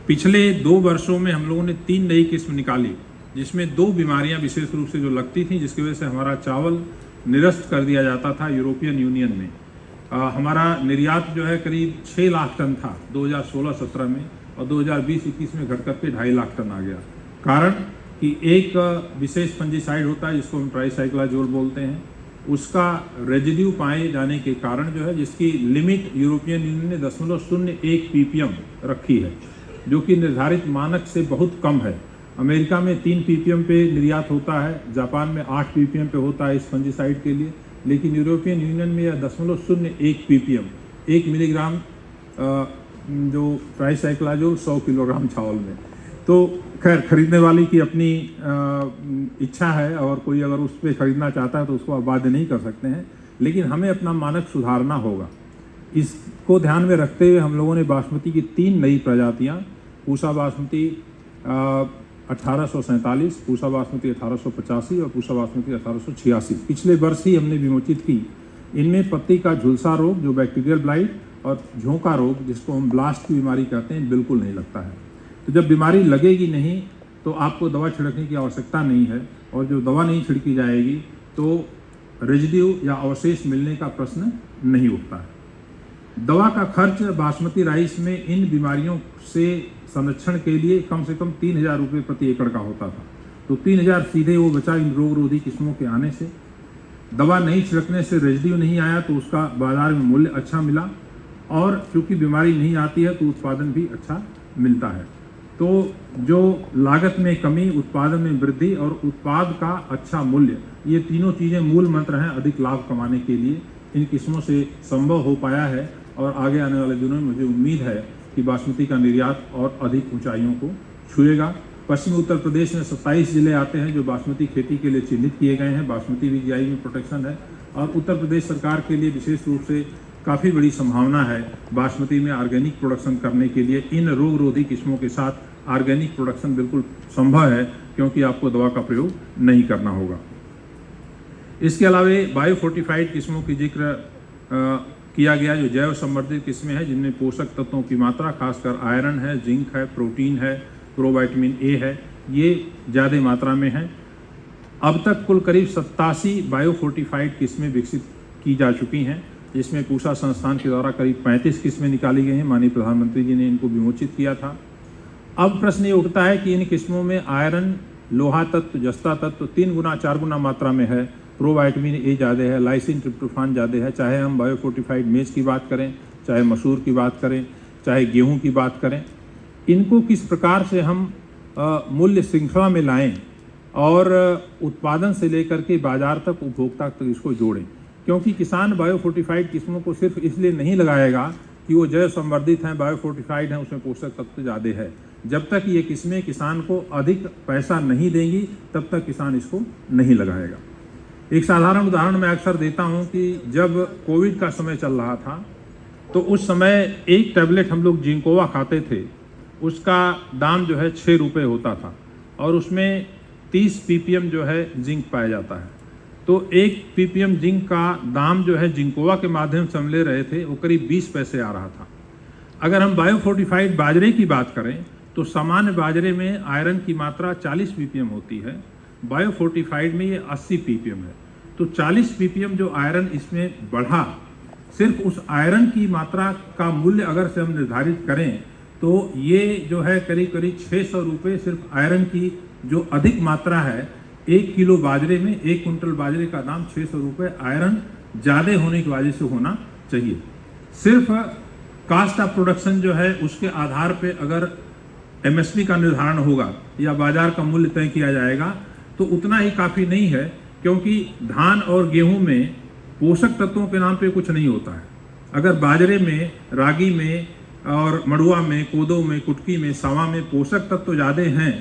पिछले 2 वर्षों में हम लोगों ने 3 नई किस्म निकाली, जिसमें 2 बीमारियां विशेष रूप से जो लगती थी, जिसकी वजह से हमारा चावल निरस्त कर दिया जाता था यूरोपियन यूनियन में। हमारा निर्यात जो है करीब 6 लाख टन था 2016-17 में, और 2020-21 में घट करके 2.5 लाख टन आ गया। कारण कि एक विशेष फंजीसाइड होता है जिसको हम ट्राइसाइक्लाजोल बोलते हैं, उसका रेजिड्यू पाए जाने के कारण जो है, जिसकी लिमिट यूरोपियन यूनियन ने 0.01 ppm रखी है, जो कि निर्धारित मानक से बहुत कम है। अमेरिका में 3 ppm पे निर्यात होता है, जापान में 8 ppm पे होता है इस फंजीसाइड के लिए, लेकिन यूरोपियन यूनियन में यह 0.01 ppm 1 मिलीग्राम जो ट्राइसाइक्लाजोल 100 किलोग्राम चावल में। तो खैर खरीदने वाले की अपनी इच्छा है, और कोई अगर उस पर खरीदना चाहता है तो उसको अबाध्य नहीं कर सकते हैं, लेकिन हमें अपना मानक सुधारना होगा। इसको ध्यान में रखते हुए हम लोगों ने बासमती की 3 नई प्रजातियां, पूसा बासमती 1847, पूसा बासमती 1885 और पूसा बासमती 1886 पिछले वर्ष ही हमने विमोचित की। इनमें पत्ती का झुलसा रोग जो बैक्टीरियल ब्लाइट और झोंका रोग जिसको हम ब्लास्ट की बीमारी कहते हैं बिल्कुल नहीं लगता है। तो जब बीमारी लगेगी नहीं तो आपको दवा छिड़कने की आवश्यकता नहीं है, और जो दवा नहीं छिड़की जाएगी तो रेजिड्यू या अवशेष मिलने का प्रश्न नहीं उठता है। दवा का खर्च बासमती राइस में इन बीमारियों से संरक्षण के लिए कम से कम 3,000 रुपये प्रति एकड़ का होता था, तो 3,000 सीधे वो बचा इन रोग रोधी किस्मों के आने से। दवा नहीं छिड़कने से रेजिड्यू नहीं आया तो उसका बाजार में मूल्य अच्छा मिला, और क्योंकि बीमारी नहीं आती है तो उत्पादन भी अच्छा मिलता है। तो जो लागत में कमी, उत्पादन में वृद्धि और उत्पाद का अच्छा मूल्य, ये तीनों चीज़ें मूल मंत्र हैं अधिक लाभ कमाने के लिए। इन किस्मों से संभव हो पाया है, और आगे आने वाले दिनों में मुझे उम्मीद है कि बासमती का निर्यात और अधिक ऊंचाइयों को छुएगा। पश्चिमी उत्तर प्रदेश में 27 जिले आते हैं जो बासमती खेती के लिए चिन्हित किए गए हैं। बासमती भी GI में प्रोटेक्शन है, और उत्तर प्रदेश सरकार के लिए विशेष रूप से काफ़ी बड़ी संभावना है बासमती में ऑर्गेनिक प्रोडक्शन करने के लिए। इन रोग रोधी किस्मों के साथ ऑर्गेनिक प्रोडक्शन बिल्कुल संभव है, क्योंकि आपको दवा का प्रयोग नहीं करना होगा। इसके अलावा बायोफोर्टिफाइड किस्मों की जिक्र किया गया जो जैव संवर्धित किस्में हैं जिनमें पोषक तत्वों की मात्रा खासकर आयरन है, जिंक है, प्रोटीन है, प्रोवाइटामिन ए है, ये ज़्यादा मात्रा में है। अब तक कुल करीब 87 बायोफोर्टिफाइड किस्में विकसित की जा चुकी हैं, जिसमें पूषा संस्थान के द्वारा करीब 35 किस्में निकाली गई हैं। माननीय प्रधानमंत्री जी ने इनको विमोचित किया था। अब प्रश्न ये उठता है कि इन किस्मों में आयरन, लोहा तत्व, जस्ता तत्व 3 गुना 4 गुना मात्रा में है, प्रोवाइटामिन ए ज़्यादा है, लाइसिन ट्रिप्टोफान ज़्यादा है। चाहे हम बायोफोर्टिफाइड मेज की बात करें, चाहे मसूर की बात करें, चाहे गेहूं की बात करें, इनको किस प्रकार से हम मूल्य श्रृंखला में लाएं और उत्पादन से लेकर के बाजार तक, उपभोक्ता तक इसको जोड़ें। क्योंकि किसान बायोफोर्टिफाइड किस्मों को सिर्फ इसलिए नहीं लगाएगा कि वो जैव संवर्धित हैं, बायोफोर्टिफाइड हैं, उसमें पोषक तत्व ज़्यादा है। जब तक ये किस्में किसान को अधिक पैसा नहीं देंगी तब तक किसान इसको नहीं लगाएगा। एक साधारण उदाहरण मैं अक्सर देता हूं कि जब कोविड का समय चल रहा था तो उस समय एक टैबलेट हम लोग जिंकोवा खाते थे, उसका दाम जो है 6 रुपये होता था और उसमें 30 ppm जो है जिंक पाया जाता है। तो 1 ppm जिंक का दाम जो है जिंकोवा के माध्यम से हम ले रहे थे वो करीब 20 पैसे आ रहा था। अगर हम बायोफोर्टिफाइड बाजरे की बात करें तो सामान्य बाजरे में आयरन की मात्रा 40 ppm होती है, बायोफोर्टिफाइड में ये 80 ppm है। तो 40 ppm जो आयरन इसमें बढ़ा, सिर्फ उस आयरन की मात्रा का मूल्य अगर से हम निर्धारित करें तो ये जो है करीब करीब 600 रुपये सिर्फ आयरन की जो अधिक मात्रा है। 1 किलो बाजरे में, 1 कुंटल बाजरे का दाम 600 रुपये आयरन ज़्यादा होने की वजह से होना चाहिए। सिर्फ कास्ट ऑफ प्रोडक्शन जो है उसके आधार पे अगर MSP का निर्धारण होगा या बाजार का मूल्य तय किया जाएगा तो उतना ही काफ़ी नहीं है, क्योंकि धान और गेहूं में पोषक तत्वों के नाम पे कुछ नहीं होता है। अगर बाजरे में, रागी में और मड़ुआ में, कोदो में, कुटकी में, सावा में पोषक तत्व ज़्यादा हैं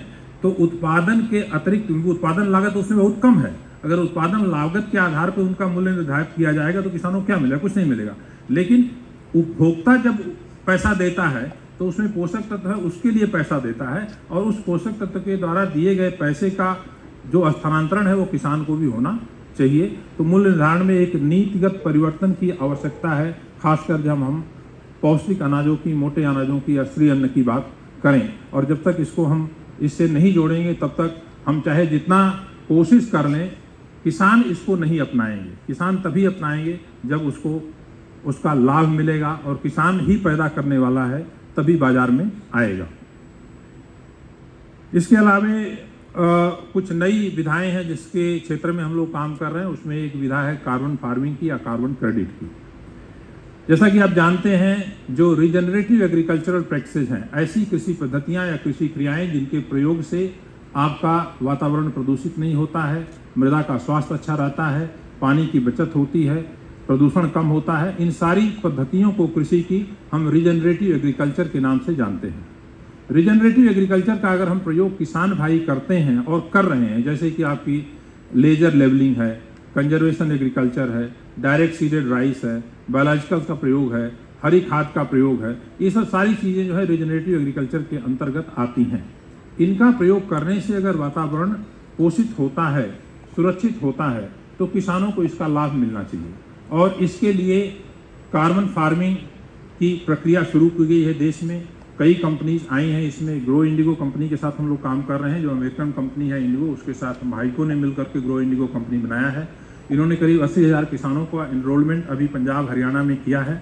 तो उत्पादन के अतिरिक्त उत्पादन लागत उसमें बहुत कम है। अगर उत्पादन लागत के आधार पर उनका मूल्य निर्धारित किया जाएगा तो किसानों को क्या मिलेगा? कुछ नहीं मिलेगा। लेकिन उपभोक्ता जब पैसा देता है तो उसमें पोषक तत्व है, उसके लिए पैसा देता है और उस पोषक तत्व के द्वारा दिए गए पैसे का जो स्थानांतरण है वो किसान को भी होना चाहिए। तो मूल्य निर्धारण में एक नीतिगत परिवर्तन की आवश्यकता है, खासकर जब हम पौष्टिक अनाजों की, मोटे अनाजों की या श्री अन्न की बात करें। और जब तक इसको हम इससे नहीं जोड़ेंगे तब तक हम चाहे जितना कोशिश कर लें, किसान इसको नहीं अपनाएंगे। किसान तभी अपनाएंगे जब उसको उसका लाभ मिलेगा और किसान ही पैदा करने वाला है तभी बाजार में आएगा। इसके अलावा कुछ नई विधाएं हैं जिसके क्षेत्र में हम लोग काम कर रहे हैं। उसमें एक विधा है कार्बन फार्मिंग की या कार्बन क्रेडिट की। जैसा कि आप जानते हैं, जो रिजनरेटिव एग्रीकल्चरल प्रैक्टिसेस हैं, ऐसी कृषि पद्धतियां या कृषि क्रियाएं जिनके प्रयोग से आपका वातावरण प्रदूषित नहीं होता है, मृदा का स्वास्थ्य अच्छा रहता है, पानी की बचत होती है, प्रदूषण कम होता है, इन सारी पद्धतियों को कृषि की हम रिजनरेटिव एग्रीकल्चर के नाम से जानते हैं। रिजनरेटिव एग्रीकल्चर का अगर हम प्रयोग किसान भाई करते हैं और कर रहे हैं, जैसे कि आपकी लेजर लेवलिंग है, कंजर्वेशन एग्रीकल्चर है, डायरेक्ट सीडेड राइस है, बायोलॉजिकल्स का प्रयोग है, हरी खाद का प्रयोग है, ये सब सारी चीज़ें जो है रिजनरेटिव एग्रीकल्चर के अंतर्गत आती हैं। इनका प्रयोग करने से अगर वातावरण पोषित होता है, सुरक्षित होता है, तो किसानों को इसका लाभ मिलना चाहिए। और इसके लिए कार्बन फार्मिंग की प्रक्रिया शुरू की गई है देश में। कई कंपनीज आई हैं इसमें। ग्रो इंडिगो कंपनी के साथ हम लोग काम कर रहे हैं, जो अमेरिकन कंपनी है इंडिगो, उसके साथ भाइको ने मिलकर के ग्रो इंडिगो कंपनी बनाया है। इन्होंने करीब 80,000 किसानों को एनरोलमेंट अभी पंजाब हरियाणा में किया है,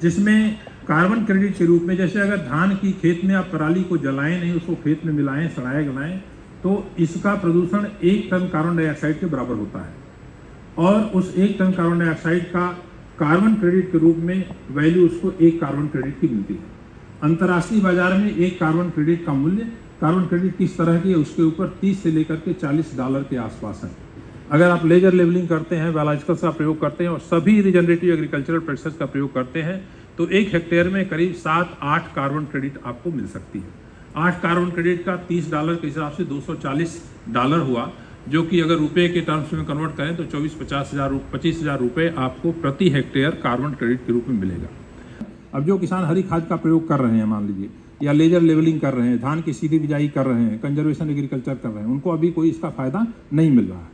जिसमें कार्बन क्रेडिट के रूप में, जैसे अगर धान की खेत में आप पराली को जलाएं नहीं, उसको खेत में मिलाएं, सड़ाएं गलाएं, तो इसका प्रदूषण 1 टन कार्बन डाइऑक्साइड के बराबर होता है। और उस 1 टन कार्बन डाइऑक्साइड का कार्बन क्रेडिट के रूप में वैल्यू उसको 1 कार्बन क्रेडिट की मिलती है। अंतर्राष्ट्रीय बाजार में 1 कार्बन क्रेडिट का मूल्य, कार्बन क्रेडिट किस तरह की है उसके ऊपर 30 से लेकर के $40 के आसपास है। अगर आप लेजर लेवलिंग करते हैं, बायोलॉजिकल्स का प्रयोग करते हैं और सभी रिजनरेटिव एग्रीकल्चरल प्रैक्टिसेस का प्रयोग करते हैं, तो 1 हेक्टेयर में करीब 7-8 कार्बन क्रेडिट आपको मिल सकती है। 8 कार्बन क्रेडिट का $30 के हिसाब से $240 हुआ, जो कि अगर रुपए के टर्म्स में कन्वर्ट करें तो 25,000 रुपये आपको प्रति हेक्टेयर कार्बन क्रेडिट के रूप में मिलेगा। अब जो किसान हरी खाद का प्रयोग कर रहे हैं, मान लीजिए, या लेजर लेवलिंग कर रहे हैं, धान की सीधी बिजाई कर रहे हैं, कंजर्वेशन एग्रीकल्चर कर रहे हैं, उनको अभी कोई इसका फायदा नहीं मिल रहा है।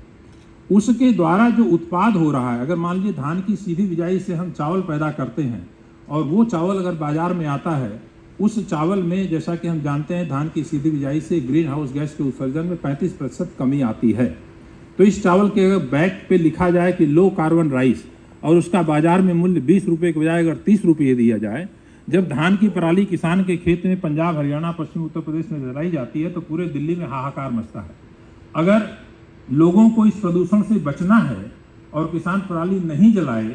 उसके द्वारा जो उत्पाद हो रहा है, अगर मान लीजिए धान की सीधी बिजाई से हम चावल पैदा करते हैं और वो चावल अगर बाजार में आता है, उस चावल में जैसा कि हम जानते हैं धान की सीधी बिजाई से ग्रीन हाउस गैस के उत्सर्जन में 35% कमी आती है। तो इस चावल के अगर बैग पे लिखा जाए कि लो कार्बन राइस और उसका बाजार में मूल्य 20 रुपये के बजाय अगर 30 रुपये दिया जाए, जब धान की पराली किसान के खेत में पंजाब, हरियाणा, पश्चिम उत्तर प्रदेश में जलाई जाती है तो पूरे दिल्ली में हाहाकार मचता है। अगर लोगों को इस प्रदूषण से बचना है और किसान पराली नहीं जलाए,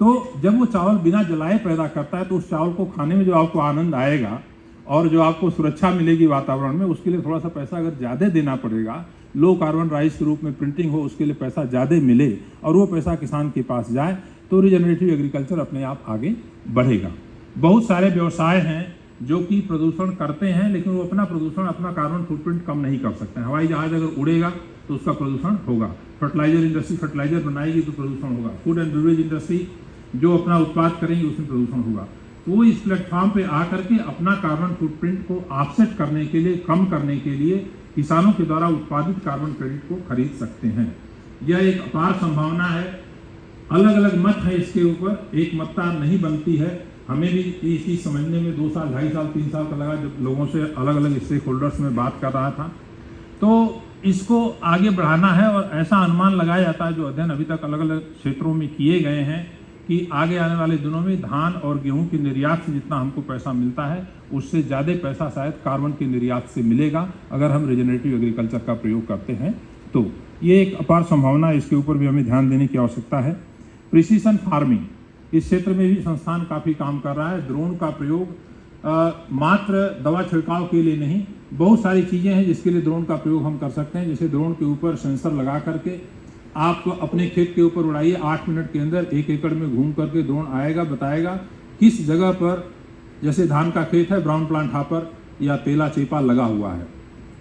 तो जब वो चावल बिना जलाए पैदा करता है तो उस चावल को खाने में जो आपको आनंद आएगा और जो आपको सुरक्षा मिलेगी वातावरण में, उसके लिए थोड़ा सा पैसा अगर ज़्यादा देना पड़ेगा, लो कार्बन राइस के रूप में प्रिंटिंग हो, उसके लिए पैसा ज़्यादा मिले और वो पैसा किसान के पास जाए, तो रिजनरेटिव एग्रीकल्चर अपने आप आगे बढ़ेगा। बहुत सारे व्यवसाय हैं जो कि प्रदूषण करते हैं, लेकिन वो अपना प्रदूषण, अपना कार्बन फुटप्रिंट कम नहीं कर सकते हैं। हवाई जहाज अगर उड़ेगा तो उसका प्रदूषण होगा, फर्टिलाइजर इंडस्ट्री फर्टिलाइजर बनाएगी तो प्रदूषण होगा, फूड एंड बेवरेज इंडस्ट्री जो अपना उत्पाद करेंगे उसमें प्रदूषण होगा। तो वो इस प्लेटफॉर्म पे आकर के अपना कार्बन फुटप्रिंट को ऑफसेट करने के लिए, कम करने के लिए किसानों के द्वारा उत्पादित कार्बन क्रेडिट को खरीद सकते हैं। यह एक अपार संभावना है। अलग अलग मत है इसके ऊपर, एक मत्ता नहीं बनती है। हमें भी ये चीज़ समझने में 2 साल, 2.5 साल, 3 साल का लगा, जब लोगों से अलग अलग स्टेक होल्डर्स में बात कर रहा था। तो इसको आगे बढ़ाना है और ऐसा अनुमान लगाया जाता है, जो अध्ययन अभी तक अलग अलग क्षेत्रों में किए गए हैं, कि आगे आने वाले दिनों में धान और गेहूं के निर्यात से जितना हमको पैसा मिलता है, उससे ज़्यादा पैसा शायद कार्बन के निर्यात से मिलेगा अगर हम रिजनरेटिव एग्रीकल्चर का प्रयोग करते हैं। तो ये एक अपार संभावना है, इसके ऊपर भी हमें ध्यान देने की आवश्यकता है। प्रिसीशन फार्मिंग, इस क्षेत्र में भी संस्थान काफ़ी काम कर रहा है। ड्रोन का प्रयोग मात्र दवा छिड़काव के लिए नहीं, बहुत सारी चीज़ें हैं जिसके लिए ड्रोन का प्रयोग हम कर सकते हैं। जैसे ड्रोन के ऊपर सेंसर लगा करके आप अपने खेत के ऊपर उड़ाइए, 8 मिनट के अंदर 1 एकड़ में घूम करके ड्रोन आएगा, बताएगा किस जगह पर, जैसे धान का खेत है, ब्राउन प्लांट हापर या तेला चेपा लगा हुआ है,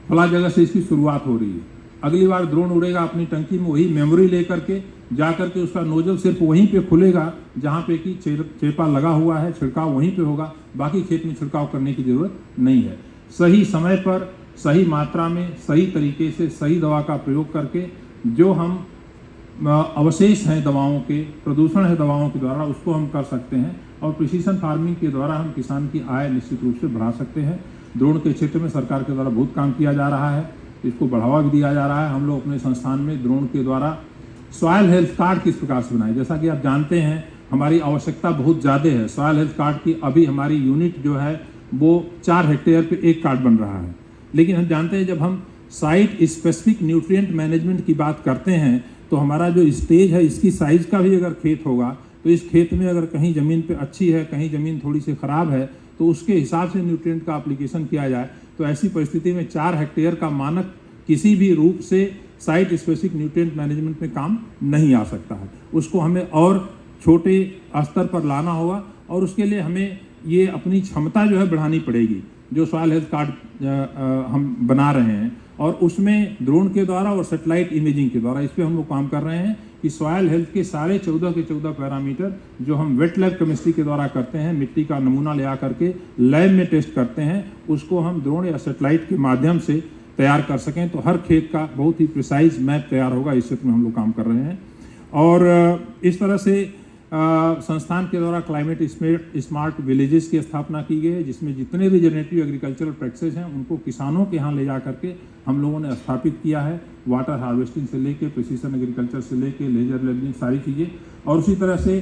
फला जगह से इसकी शुरुआत हो रही है। अगली बार ड्रोन उड़ेगा अपनी टंकी में, वही मेमोरी लेकर के जा करके उसका नोजल सिर्फ वहीं पे खुलेगा जहाँ पे कि चेपा लगा हुआ है, छिड़काव वहीं पे होगा, बाकी खेत में छिड़काव करने की जरूरत नहीं है। सही समय पर, सही मात्रा में, सही तरीके से, सही दवा का प्रयोग करके जो हम अवशेष हैं दवाओं के, प्रदूषण है दवाओं के द्वारा, उसको हम कर सकते हैं। और प्रिसीशन फार्मिंग के द्वारा हम किसान की आय निश्चित रूप से बढ़ा सकते हैं। ड्रोन के क्षेत्र में सरकार के द्वारा बहुत काम किया जा रहा है, इसको बढ़ावा भी दिया जा रहा है। हम लोग अपने संस्थान में ड्रोन के द्वारा सॉयल हेल्थ कार्ड किस प्रकार से बनाए, जैसा कि आप जानते हैं हमारी आवश्यकता बहुत ज़्यादा है। सॉयल हेल्थ कार्ड की अभी हमारी यूनिट जो है वो 4 हेक्टेयर पे 1 कार्ड बन रहा है, लेकिन हम जानते हैं जब हम साइट स्पेसिफिक न्यूट्रिएंट मैनेजमेंट की बात करते हैं तो हमारा जो स्टेज है, इसकी साइज का भी अगर खेत होगा तो इस खेत में अगर कहीं ज़मीन पे अच्छी है, कहीं ज़मीन थोड़ी सी ख़राब है, तो उसके हिसाब से न्यूट्रिएंट का एप्लीकेशन किया जाए। तो ऐसी परिस्थिति में 4 हेक्टेयर का मानक किसी भी रूप से साइट स्पेसिफिक न्यूट्रिएंट मैनेजमेंट में काम नहीं आ सकता है। उसको हमें और छोटे स्तर पर लाना होगा और उसके लिए हमें ये अपनी क्षमता जो है बढ़ानी पड़ेगी। जो सॉयल हेल्थ कार्ड हम बना रहे हैं और उसमें ड्रोन के द्वारा और सैटेलाइट इमेजिंग के द्वारा इस पर हम लोग काम कर रहे हैं कि सॉयल हेल्थ के सारे 14 के 14 पैरामीटर जो हम वेट लैब केमिस्ट्री के द्वारा करते हैं, मिट्टी का नमूना ले आकर के लैब में टेस्ट करते हैं, उसको हम ड्रोन या सैटेलाइट के माध्यम से तैयार कर सकें। तो हर खेत का बहुत ही प्रिसाइज मैप तैयार होगा, इस क्षेत्र में हम लोग काम कर रहे हैं। और इस तरह से संस्थान के द्वारा क्लाइमेट स्मार्ट विलेजेस की स्थापना की गई है, जिसमें जितने भी रिजनरेटिव एग्रीकल्चरल प्रैक्टिसेस हैं उनको किसानों के यहाँ ले जा करके हम लोगों ने स्थापित किया है। वाटर हार्वेस्टिंग से लेके प्रिसीशन एग्रीकल्चर से लेके लेजर लेबलिंग सारी चीज़ें। और उसी तरह से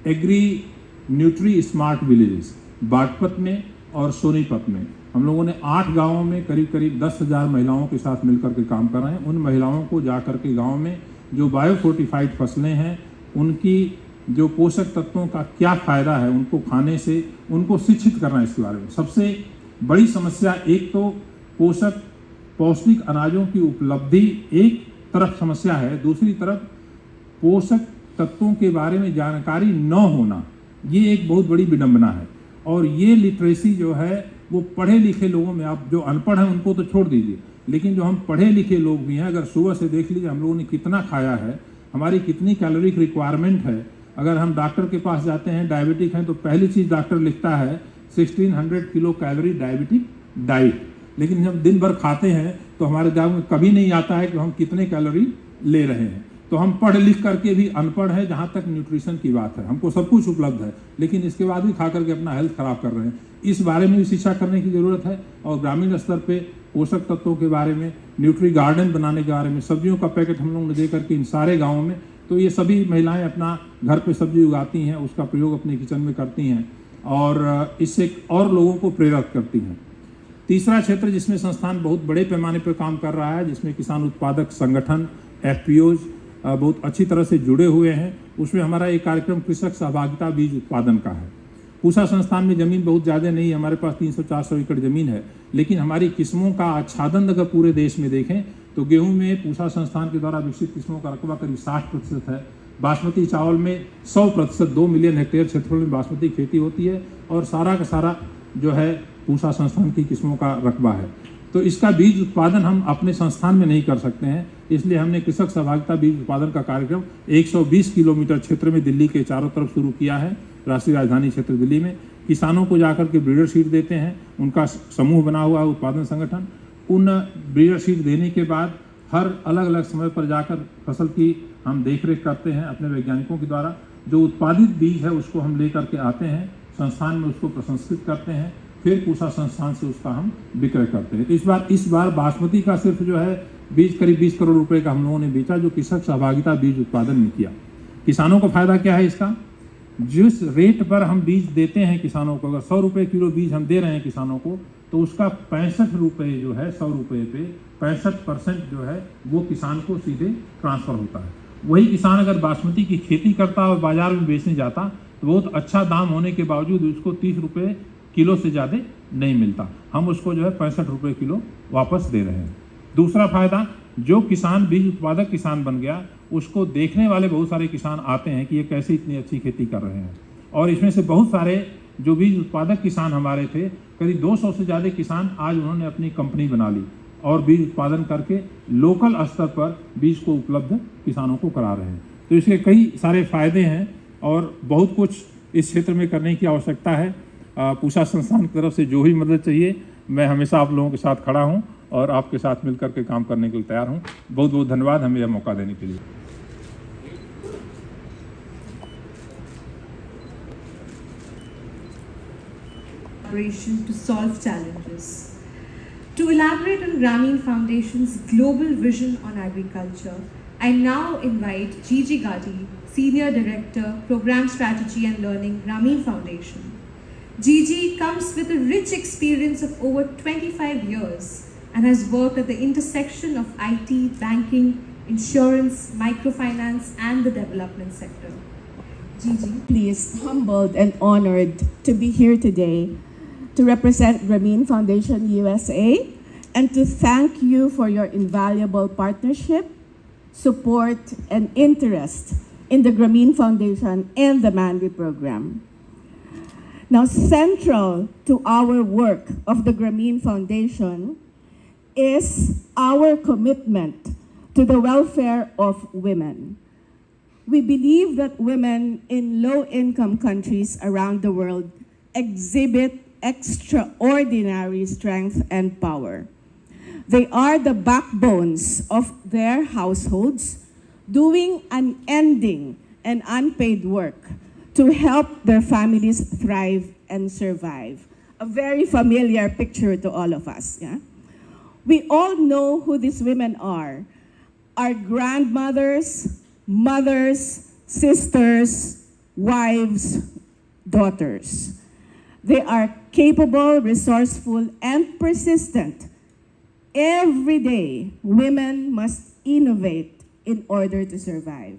agri nutri smart villages Baghpat में और सोनीपत में हम लोगों ने 8 गाँवों में करीब 10,000 महिलाओं के साथ मिलकर के काम कर रहे हैं। उन महिलाओं को जा कर के गाँव में जो बायोफोर्टिफाइड फसलें हैं उनकी जो पोषक तत्वों का क्या फ़ायदा है, उनको खाने से उनको शिक्षित करना इसके बारे में। सबसे बड़ी समस्या एक तो पौष्टिक अनाजों की उपलब्धि एक तरफ समस्या है, दूसरी तरफ पोषक तत्वों के बारे में जानकारी न होना, ये एक बहुत बड़ी विडंबना है। और ये लिटरेसी जो है वो पढ़े लिखे लोगों में, आप जो अनपढ़ हैं उनको तो छोड़ दीजिए, लेकिन जो हम पढ़े लिखे लोग भी हैं, अगर सुबह से देख लीजिए हम लोगों ने कितना खाया है, हमारी कितनी कैलोरी रिक्वायरमेंट है। अगर हम डॉक्टर के पास जाते हैं, डायबिटिक हैं, तो पहली चीज़ डॉक्टर लिखता है 1600 किलो कैलोरी डायबिटिक डाइट, लेकिन हम दिन भर खाते हैं तो हमारे दिमाग में कभी नहीं आता है कि हम कितने कैलोरी ले रहे हैं। तो हम पढ़ लिख करके भी अनपढ़ है जहाँ तक न्यूट्रिशन की बात है। हमको सब कुछ उपलब्ध है, लेकिन इसके बाद भी खा करके अपना हेल्थ खराब कर रहे हैं। इस बारे में भी शिक्षा करने की ज़रूरत है और ग्रामीण स्तर पे पोषक तत्वों के बारे में, न्यूट्री गार्डन बनाने के बारे में, सब्जियों का पैकेट हम लोग ने दे करके इन सारे गाँवों में, तो ये सभी महिलाएं अपना घर पे सब्जी उगाती हैं, उसका प्रयोग अपने किचन में करती हैं और इससे और लोगों को प्रेरित करती हैं। तीसरा क्षेत्र जिसमें संस्थान बहुत बड़े पैमाने पर काम कर रहा है, जिसमें किसान उत्पादक संगठन FPOs बहुत अच्छी तरह से जुड़े हुए हैं, उसमें हमारा एक कार्यक्रम कृषक सहभागिता बीज उत्पादन का है। पूसा संस्थान में ज़मीन बहुत ज़्यादा नहीं है, हमारे पास 300-400 एकड़ ज़मीन है, लेकिन हमारी किस्मों का आच्छादन अगर पूरे देश में देखें तो गेहूं में पूसा संस्थान के द्वारा विकसित किस्मों का रकबा करीब 60% है। बासमती चावल में 100%, 2 मिलियन हेक्टेयर क्षेत्रफल में बासमती खेती होती है और सारा का सारा जो है पूसा संस्थान की किस्मों का रकबा है। तो इसका बीज उत्पादन हम अपने संस्थान में नहीं कर सकते हैं, इसलिए हमने कृषक सहभागिता बीज उत्पादन का कार्यक्रम 120 किलोमीटर क्षेत्र में दिल्ली के चारों तरफ शुरू किया है। राष्ट्रीय राजधानी क्षेत्र दिल्ली में किसानों को जाकर के ब्रीडर सीड देते हैं, उनका समूह बना हुआ है उत्पादन संगठन। उन ब्रीडर सीड देने के बाद हर अलग अलग समय पर जाकर फसल की हम देखरेख करते हैं अपने वैज्ञानिकों के द्वारा। जो उत्पादित बीज है उसको हम लेकर के आते हैं संस्थान में, उसको प्रसंस्कृत करते हैं, फिर पूसा संस्थान से उसका हम विक्रय करते हैं। तो इस बार बासमती का सिर्फ जो है बीज करीब 20 करोड़ रुपए का हम लोगों ने बेचा, जो कृषक सहभागिता बीज उत्पादन में किया। किसानों को फायदा क्या है इसका? जिस रेट पर हम बीज देते हैं किसानों को, अगर 100 रुपये किलो बीज हम दे रहे हैं किसानों को, तो उसका 65 रुपये जो है 100 रुपये पे 65% जो है वो किसान को सीधे ट्रांसफर होता है। वही किसान अगर बासमती की खेती करता और बाजार में बेचने जाता तो बहुत अच्छा दाम होने के बावजूद उसको 30 रुपये किलो से ज़्यादा नहीं मिलता, हम उसको जो है 65 रुपये किलो वापस दे रहे हैं। दूसरा फायदा, जो किसान बीज उत्पादक किसान बन गया उसको देखने वाले बहुत सारे किसान आते हैं कि ये कैसे इतनी अच्छी खेती कर रहे हैं, और इसमें से बहुत सारे जो बीज उत्पादक किसान हमारे थे, करीब 200 से ज़्यादा किसान आज उन्होंने अपनी कंपनी बना ली और बीज उत्पादन करके लोकल स्तर पर बीज को उपलब्ध किसानों को करा रहे हैं। तो इसके कई सारे फायदे हैं और बहुत कुछ इस क्षेत्र में करने की आवश्यकता है। पूसा संस्थान की तरफ से जो भी मदद चाहिए, मैं हमेशा आप लोगों के साथ खड़ा हूं और आपके साथ मिलकर के काम करने के लिए तैयार हूं। बहुत बहुत धन्यवाद हमें यह मौका देने के लिए। To solve challenges. To elaborate on Grameen Foundation's global vision on agriculture, I now invite Gigi Gadi, Senior Director, Program Strategy and Learning, Grameen Foundation. Gigi comes with a rich experience of over 25 years and has worked at the intersection of IT, banking, insurance, microfinance, and the development sector. Gigi. Pleased, humbled, and honored to be here today to represent Grameen Foundation USA and to thank you for your invaluable partnership, support, and interest in the Grameen Foundation and the Manvi program. Now, central to our work of the Grameen Foundation is our commitment to the welfare of women. We believe that women in low-income countries around the world exhibit extraordinary strength and power. They are the backbones of their households, doing unending and unpaid work to help their families thrive and survive. A very familiar picture to all of us. Yeah? We all know who these women are. Our grandmothers, mothers, sisters, wives, daughters. They are capable, resourceful, and persistent. Every day, women must innovate in order to survive.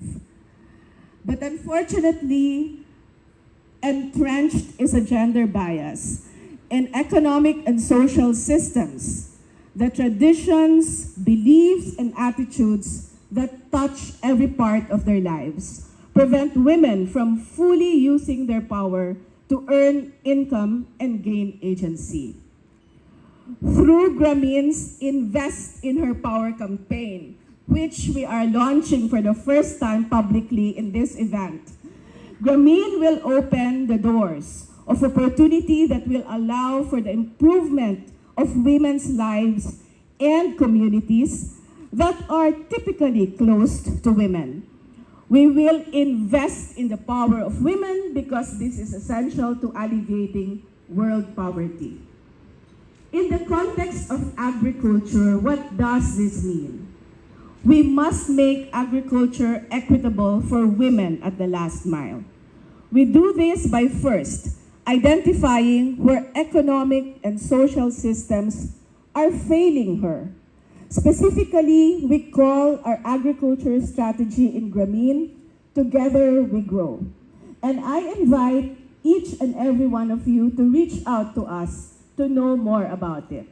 But unfortunately, entrenched is a gender bias in economic and social systems. The traditions, beliefs, and attitudes that touch every part of their lives prevent women from fully using their power to earn income and gain agency. Through Grameen's Invest in Her Power campaign, which we are launching for the first time publicly in this event, Grameen will open the doors of opportunity that will allow for the improvement of women's lives and communities that are typically closed to women. We will invest in the power of women because this is essential to alleviating world poverty. In the context of agriculture, what does this mean? We must make agriculture equitable for women at the last mile. We do this by first identifying where economic and social systems are failing her. Specifically, we call our agriculture strategy in Grameen, Together We Grow. And I invite each and every one of you to reach out to us to know more about it.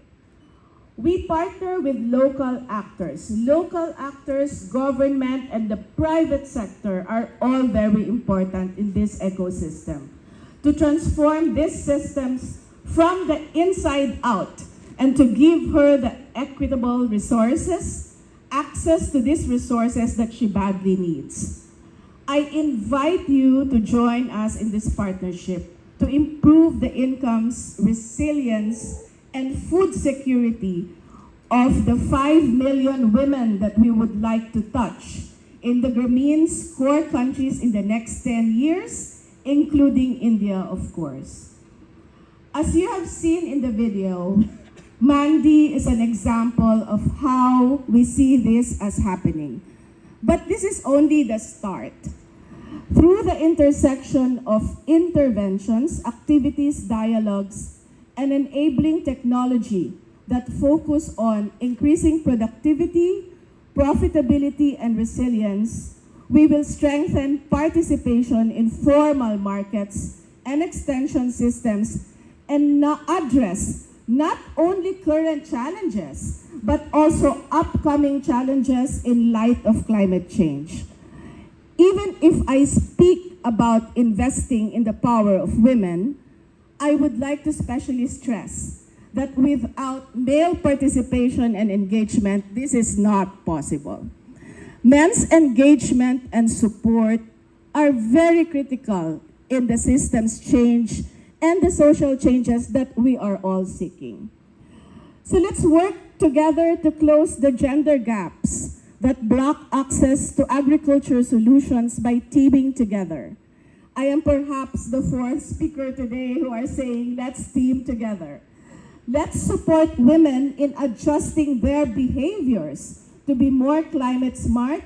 We partner with local actors. Local actors, government, and the private sector are all very important in this ecosystem to transform these systems from the inside out and to give her the equitable resources, access to these resources that she badly needs. I invite you to join us in this partnership to improve the incomes, resilience, and food security of the 5 million women that we would like to touch in the Grameen's core countries in the next 10 years, including India, of course. As you have seen in the video, Mandi is an example of how we see this as happening. But this is only the start. Through the intersection of interventions, activities, dialogues, and enabling technology that focus on increasing productivity, profitability, and resilience, we will strengthen participation in formal markets and extension systems and address not only current challenges, but also upcoming challenges in light of climate change. Even if I speak about investing in the power of women, I would like to specially stress that without male participation and engagement, this is not possible. Men's engagement and support are very critical in the system's change and the social changes that we are all seeking. So let's work together to close the gender gaps that block access to agriculture solutions by teaming together. I am perhaps the fourth speaker today who are saying, let's team together. Let's support women in adjusting their behaviors to be more climate smart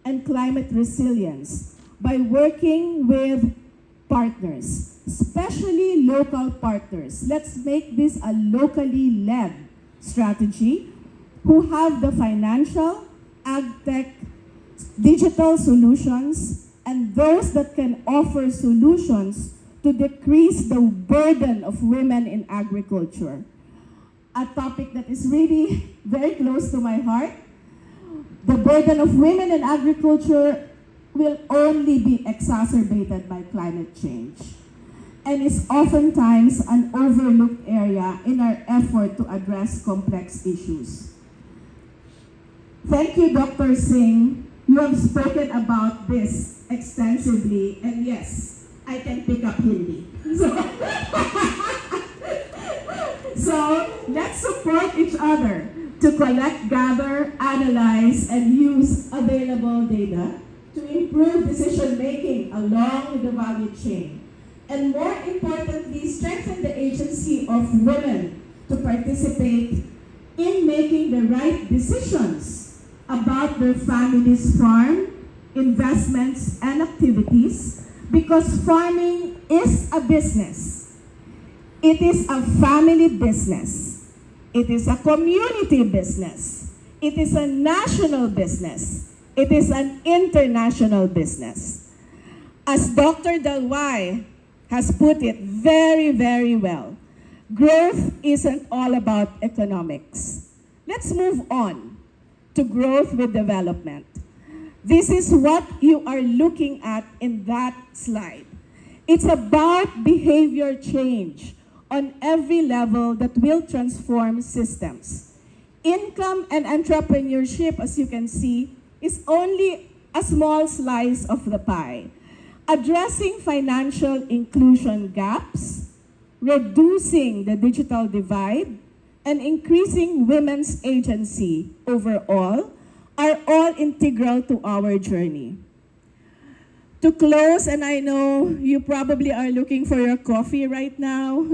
and climate resilience by working with partners, especially local partners. Let's make this a locally led strategy who have the financial, ag-tech, digital solutions, and those that can offer solutions to decrease the burden of women in agriculture. A topic that is really very close to my heart. The burden of women in agriculture will only be exacerbated by climate change and is oftentimes an overlooked area in our effort to address complex issues. Thank you, Dr. Singh. You have spoken about this extensively, and yes, I can pick up Hindi. So let's support each other to collect, gather, analyze, and use available data to improve decision-making along with the value chain. And more importantly, strengthen the agency of women to participate in making the right decisions about their family's farm, investments, and activities, because farming is a business. It is a family business. It is a community business. It is a national business. It is an international business. As Dr. Dalwai has put it very, very well, growth isn't all about economics. Let's move on to growth with development. This is what you are looking at in that slide. It's about behavior change on every level that will transform systems. Income and entrepreneurship, as you can see, is only a small slice of the pie. Addressing financial inclusion gaps, reducing the digital divide, and increasing women's agency overall are all integral to our journey. To close, and I know you probably are looking for your coffee right now,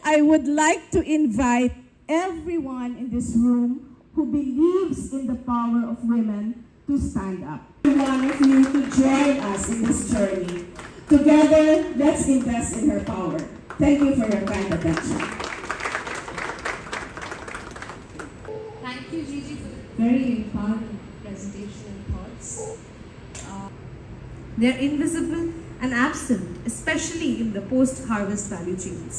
I would like to invite everyone in this room who believes in the power of women to stand up. One of you to join us in this journey. Together, let's invest in her power. Thank you for your kind attention. Thank you, Gigi, for the very empowering presentation and thoughts. They are invisible and absent, especially in the post-harvest value chains.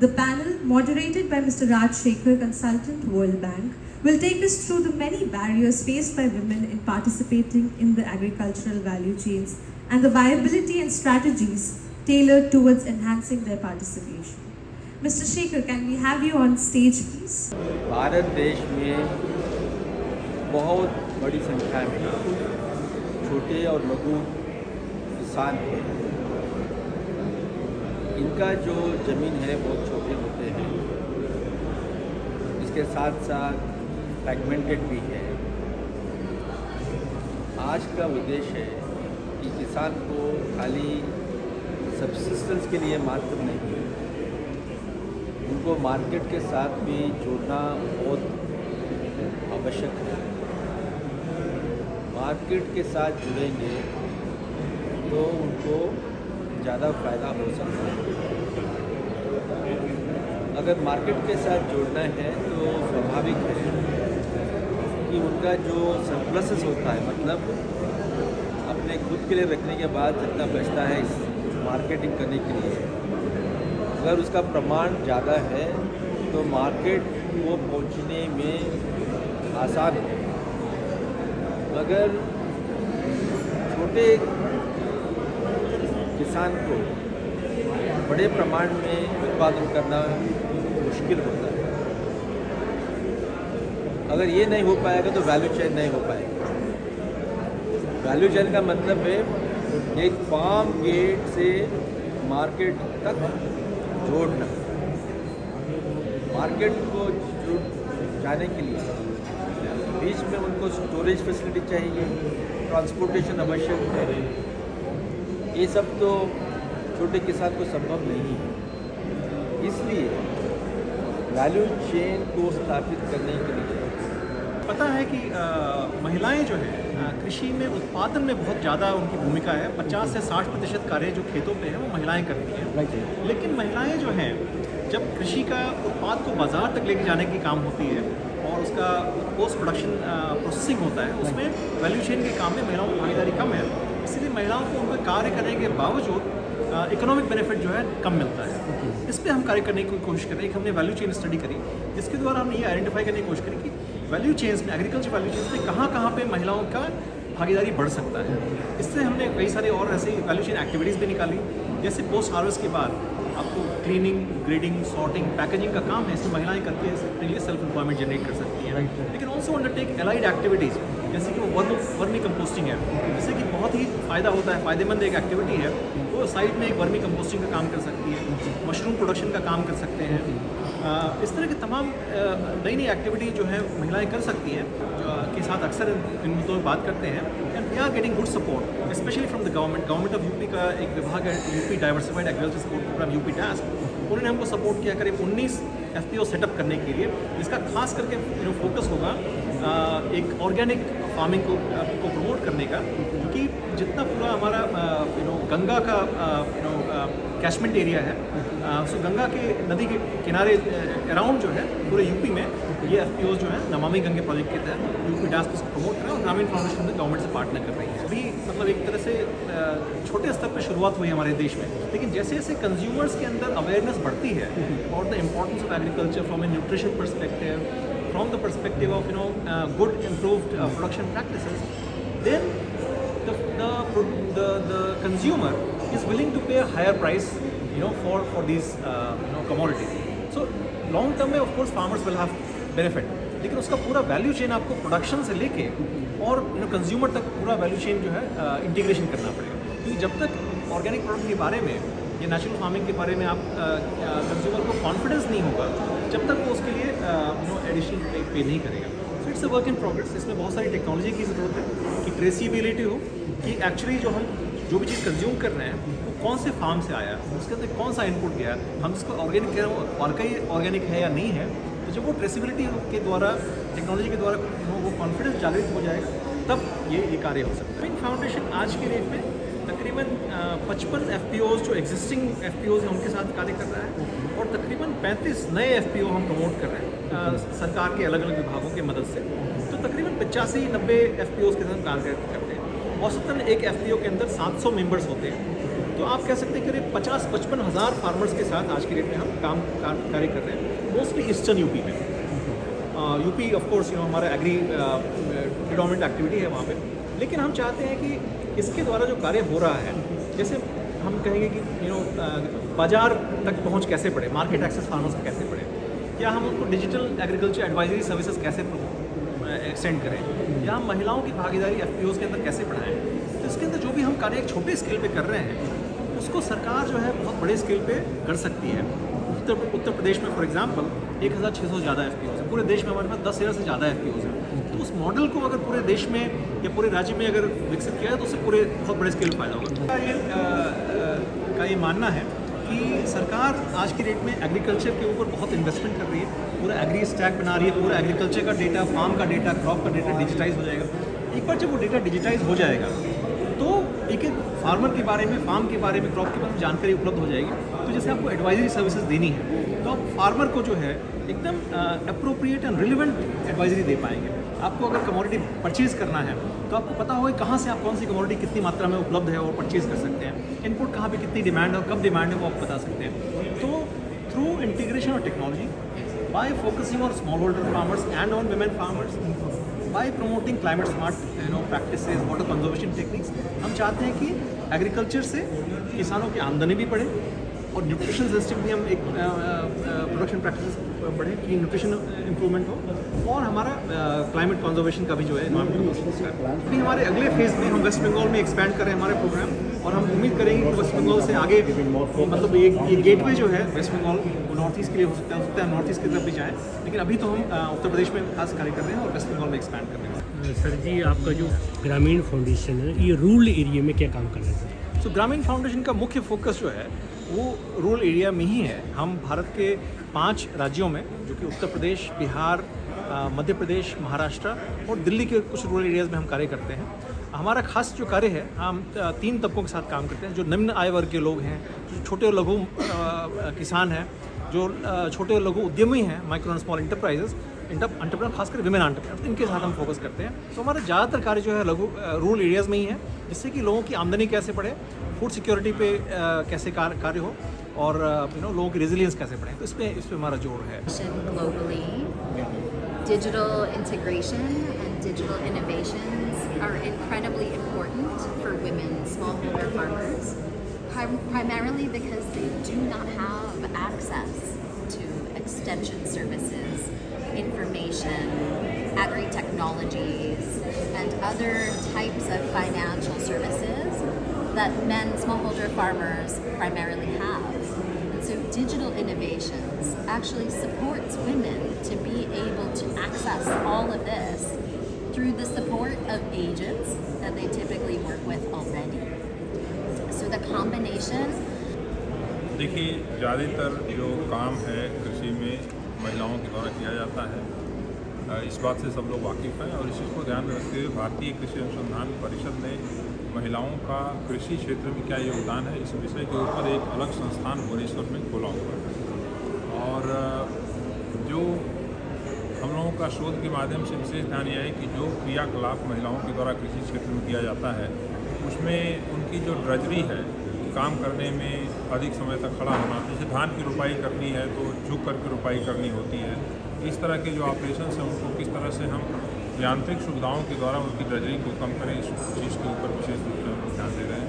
The panel, moderated by Mr. Raj Shekhar, consultant, World Bank, will take us through the many barriers faced by women in participating in the agricultural value chains and the viability and strategies tailored towards enhancing their participation. Mr. Shekhar, can we have you on stage, please? Bharat देश में बहुत बड़ी संख्या में छोटे और लघु किसान हैं। इनका जो ज़मीन है बहुत छोटे होते हैं, इसके साथ साथ फ्रैगमेंटेड भी है। आज का उद्देश्य है कि किसान को खाली सब्सिस्टेंस के लिए मात्र नहीं, उनको मार्केट के साथ भी जोड़ना बहुत आवश्यक है। मार्केट के साथ जुड़ेंगे तो उनको ज़्यादा फ़ायदा हो सकता है। अगर मार्केट के साथ जोड़ना है तो स्वाभाविक है कि उनका जो सरप्लसेस होता है, मतलब अपने खुद के लिए रखने के बाद जितना बचता है इस मार्केटिंग करने के लिए, अगर उसका प्रमाण ज़्यादा है तो मार्केट को पहुंचने में आसान है। मगर छोटे किसान को बड़े प्रमाण में उत्पादन करना मुश्किल होता है। अगर ये नहीं हो पाएगा तो वैल्यू चेन नहीं हो पाएगा। वैल्यू चेन का मतलब है एक फार्म गेट से मार्केट तक जोड़ना। मार्केट को जाने के लिए बीच में उनको स्टोरेज फैसिलिटी चाहिए, ट्रांसपोर्टेशन आवश्यक है। ये सब तो छोटे किसान को संभव नहीं है। इसलिए वैल्यू चेन को स्थापित करने के लिए पता है कि महिलाएं जो है कृषि में उत्पादन में बहुत ज़्यादा उनकी भूमिका है। 50 से 60% कार्य जो खेतों पे है वो महिलाएं करती हैं। लेकिन महिलाएं जो हैं जब कृषि का उत्पाद को बाज़ार तक लेके जाने की काम होती है और उसका पोस्ट प्रोडक्शन प्रोसेसिंग होता है, उसमें वैल्यू चेन के काम में महिलाओं की भागीदारी कम है। इसलिए महिलाओं को उनका कार्य करने के बावजूद इकोनॉमिक बेनिफिट जो है कम मिलता है। इस पर हम कार्य करने की कोशिश कर रहे हैं। हमने वैल्यू चेन स्टडी करी, जिसके द्वारा हमने ये आइडेंटिफाई करने की कोशिश करी कि वैल्यू चेन्स में, एग्रीकल्चर वैल्यू चेन्स में कहाँ पे महिलाओं का भागीदारी बढ़ सकता है। इससे हमने कई सारे और ऐसे वैल्यू चेन एक्टिविटीज़ भी निकाली, जैसे पोस्ट हार्वेस्ट के बाद आपको क्लीनिंग, ग्रेडिंग, सॉर्टिंग, पैकेजिंग का काम है, इसमें महिलाएं करके अपने लिए सेल्फ एम्प्लॉयमेंट जनरेट कर सकती हैं। लेकिन ऑल्सो अंडरटेक एलाइड एक्टिविटीज़, जैसे कि वो वर्मी कंपोस्टिंग है, जिससे कि बहुत ही फ़ायदा होता है, फ़ायदेमंद एक एक्टिविटी है। वो साइड में एक वर्मी कंपोस्टिंग का काम कर सकती है, मशरूम प्रोडक्शन का काम कर सकते हैं। इस तरह की तमाम नई नई एक्टिविटी जो है महिलाएं कर सकती हैं, के साथ अक्सर इन मुद्दों में बात करते हैं। And we are getting good support specially from the government of UP का एक विभाग है, UP diversified agriculture support programme, UP task. उन्होंने हमको सपोर्ट किया करीब 19 FPO सेटअप करने के लिए, जिसका खास करके फोकस होगा एक ऑर्गेनिक फार्मिंग को प्रमोट करने का, क्योंकि जितना पूरा हमारा गंगा का कैचमेंट एरिया है, सो गंगा के नदी के किनारे अराउंड जो है पूरे यूपी में ये FPOs जो है नमामि गंगे प्रोजेक्ट के तहत यूपी डास्क को प्रमोट कर रहे हैं और ग्रामीण फाउंडेशन में गवर्नमेंट से पार्टनर कर रही है। अभी मतलब एक तरह से छोटे स्तर पर शुरुआत हुई हमारे देश में, लेकिन जैसे जैसे कंज्यूमर्स के अंदर अवेयरनेस बढ़ती है और the importance of agriculture from A nutrition perspective, from the perspective of good improved production practices, then the consumer is willing to pay a higher price for these commodities. So long term में of course farmers will have benefit, लेकिन उसका पूरा value chain आपको production से लेके और consumer तक पूरा वैल्यू चेन जो है इंटीग्रेशन करना पड़ेगा। क्योंकि जब तक ऑर्गेनिक प्रोडक्ट के बारे में या नेचुरल फार्मिंग के बारे में आप कंज्यूमर को कॉन्फिडेंस नहीं होगा, जब तक वो उसके लिए एडिशनल पे नहीं करेगा। It's a work in progress. इसमें बहुत सारी टेक्नोलॉजी की ज़रूरत है कि ट्रेसिबिलिटी हो, कि एक्चुअली जो भी चीज़ कंज्यूम कर रहे हैं वो कौन से फार्म से आया है, उसके अंदर कौन सा इनपुट गया है, हम जिसको ऑर्गेनिक कह रहे हैं वो वाकई ऑर्गेनिक है या नहीं है। तो जब वो ट्रेसिबिलिटी के द्वारा, टेक्नोलॉजी के द्वारा वो कॉन्फिडेंस जागृत हो जाएगा, तब ये कार्य हो सकता है। फाउंडेशन आज की डेट में तकरीबन 55 FPOs जो एग्जिस्टिंग FPOs हैं उनके साथ कार्य कर रहा है, और तकरीबन 35 नए FPO हम प्रमोट कर रहे हैं सरकार के अलग अलग विभागों की मदद से। तो तकरीबन 85-90 FPOs के साथ कार्य करते हैं। औसतन एक FPO के अंदर 700 मेंबर्स होते हैं। तो आप कह सकते हैं कि करीब 50-55 हज़ार फार्मर्स के साथ आज की डेट में हम कार्य कर रहे हैं, मोस्टली ईस्टर्न यूपी में। यूपी ऑफ कोर्स हमारा एग्री प्रिडोमिनेंट एक्टिविटी है वहाँ पे, लेकिन हम चाहते हैं कि इसके द्वारा जो कार्य हो रहा है, जैसे हम कहेंगे कि बाजार तक पहुँच कैसे पड़े, मार्केट एक्सेस फार्मर्स को कैसे पड़े, या हम उनको डिजिटल एग्रीकल्चर एडवाइजरी सर्विसेज कैसे एक्सटेंड करें, या हम महिलाओं की भागीदारी FPOs के अंदर कैसे बढ़ाएं। तो इसके अंदर जो भी हम कार्य एक छोटे स्केल पे कर रहे हैं, उसको सरकार जो है बहुत बड़े स्केल पे कर सकती है। उत्तर प्रदेश में फॉर एग्जांपल 1600 से ज़्यादा FPOs हैं। पूरे देश में हमारे पास 10,000 से ज़्यादा FPOs हैं। तो उस मॉडल को अगर पूरे देश में या पूरे राज्य में अगर विकसित किया जाए तो उससे पूरे बहुत बड़े स्केल पर फायदा होगा। ये मानना है कि सरकार आज की डेट में एग्रीकल्चर के ऊपर बहुत इन्वेस्टमेंट कर रही है, पूरा एग्री स्टैक बना रही है, पूरा एग्रीकल्चर का डेटा, फार्म का डेटा, क्रॉप का डेटा डिजिटाइज हो जाएगा। एक बार जब वो डेटा डिजिटाइज हो जाएगा तो एक फार्मर के बारे में, फार्म के बारे में, क्रॉप के बारे में जानकारी उपलब्ध हो जाएगी। तो जैसे आपको एडवाइजरी सर्विसेज देनी है तो आप फार्मर को जो है एकदम अप्रोप्रिएट एंड रिलेवेंट एडवाइजरी दे पाएंगे। आपको अगर कमोडिटी परचेज करना है तो आपको पता होगा कहाँ से आप कौन सी कमोडिटी कितनी मात्रा में उपलब्ध है और परचेज कर सकते हैं, इनपुट कहाँ पे कितनी डिमांड है और कब डिमांड है वो आप बता सकते हैं। तो through integration of technology, bye focusing on small holder farmers and on women farmers, bye promoting climate smart practices, water conservation techniques, हम चाहते हैं कि एग्रीकल्चर से किसानों की आमदनी भी बढ़े और न्यूट्रिशन सिस्टम भी हम एक प्रोडक्शन प्रैक्टिस बढ़े कि न्यूट्रिशन इंप्रूवमेंट हो, और हमारा क्लाइमेट कंजर्वेशन का भी जो है अभी हमारे अगले फेज में हम वेस्ट बंगाल में एक्सपैंड कर रहे हैं हमारे प्रोग्राम, और हम उम्मीद करेंगे कि वेस्ट बंगाल से आगे मतलब ये गेटवे जो है वेस्ट बंगाल वो नॉर्थ ईस्ट के लिए हो सकता है नॉर्थ ईस्ट की तरफ भी जाए, लेकिन अभी तो हम उत्तर प्रदेश में खास कार्य कर रहे हैं और वेस्ट बंगाल में एक्सपैंड कर रहे हैं। सर जी, आपका जो ग्रामीण फाउंडेशन है ये रूरल एरिया में क्या काम कर रहा है सर? तो ग्रामीण फाउंडेशन का मुख्य फोकस जो है वो रूरल एरिया में ही है। हम भारत के 5 राज्यों में, जो कि उत्तर प्रदेश, बिहार, मध्य प्रदेश, महाराष्ट्र और दिल्ली के कुछ रूरल एरियाज़ में हम कार्य करते हैं। हमारा खास जो कार्य है, हम 3 तबकों के साथ काम करते हैं। जो निम्न आय वर्ग के लोग हैं, जो छोटे और लघु किसान हैं, जो छोटे और लघु उद्यमी हैं, micro and small enterprises, entrepreneur, खासकर विमेन एंटरप्रेन्योर, इनके साथ हम फोकस करते हैं। तो हमारा ज़्यादातर कार्य जो है रूरल एरियाज़ में ही है, जिससे कि लोगों की आमदनी कैसे बढ़े, फूड सिक्योरिटी पे कैसे कार्य हो, और लोगों की रेजिलियंस कैसे बढ़े। तो इस पे हमारा जोर है। Globally, digital integration and digital innovations are incredibly important for women smallholder farmers, primarily because they do not have access to extension services, information, agri-technologies, and other types of financial services that men smallholder farmers primarily have. And so digital innovations actually supports women to be able to access all of this through the support of agents that they typically work with already. So the combination. देखिए, ज़्यादातर जो काम है कृषि में महिलाओं के द्वारा किया जाता है, इस बात से सब लोग वाकिफ़ हैं, और इस चीज़ को ध्यान में रखते हुए भारतीय कृषि अनुसंधान परिषद ने महिलाओं का कृषि क्षेत्र में क्या योगदान है इस विषय के ऊपर एक अलग संस्थान भुवनेश्वर में खोला हुआ है। और जो हम लोगों का शोध के माध्यम से विशेष ध्यान यह है कि जो क्रियाकलाप महिलाओं के द्वारा कृषि क्षेत्र में किया जाता है, उसमें उनकी जो ड्रजरी है, काम करने में अधिक समय तक खड़ा होना, जैसे धान की रुपाई करनी है तो झुक करके रुपाई करनी होती है, इस तरह के जो ऑपरेशन हैं उनको किस तरह से हम यांत्रिक सुविधाओं के द्वारा उनकी ड्रजरी को कम करें, इस चीज़ के ऊपर विशेष रूप से हम लोग ध्यान दे रहे हैं।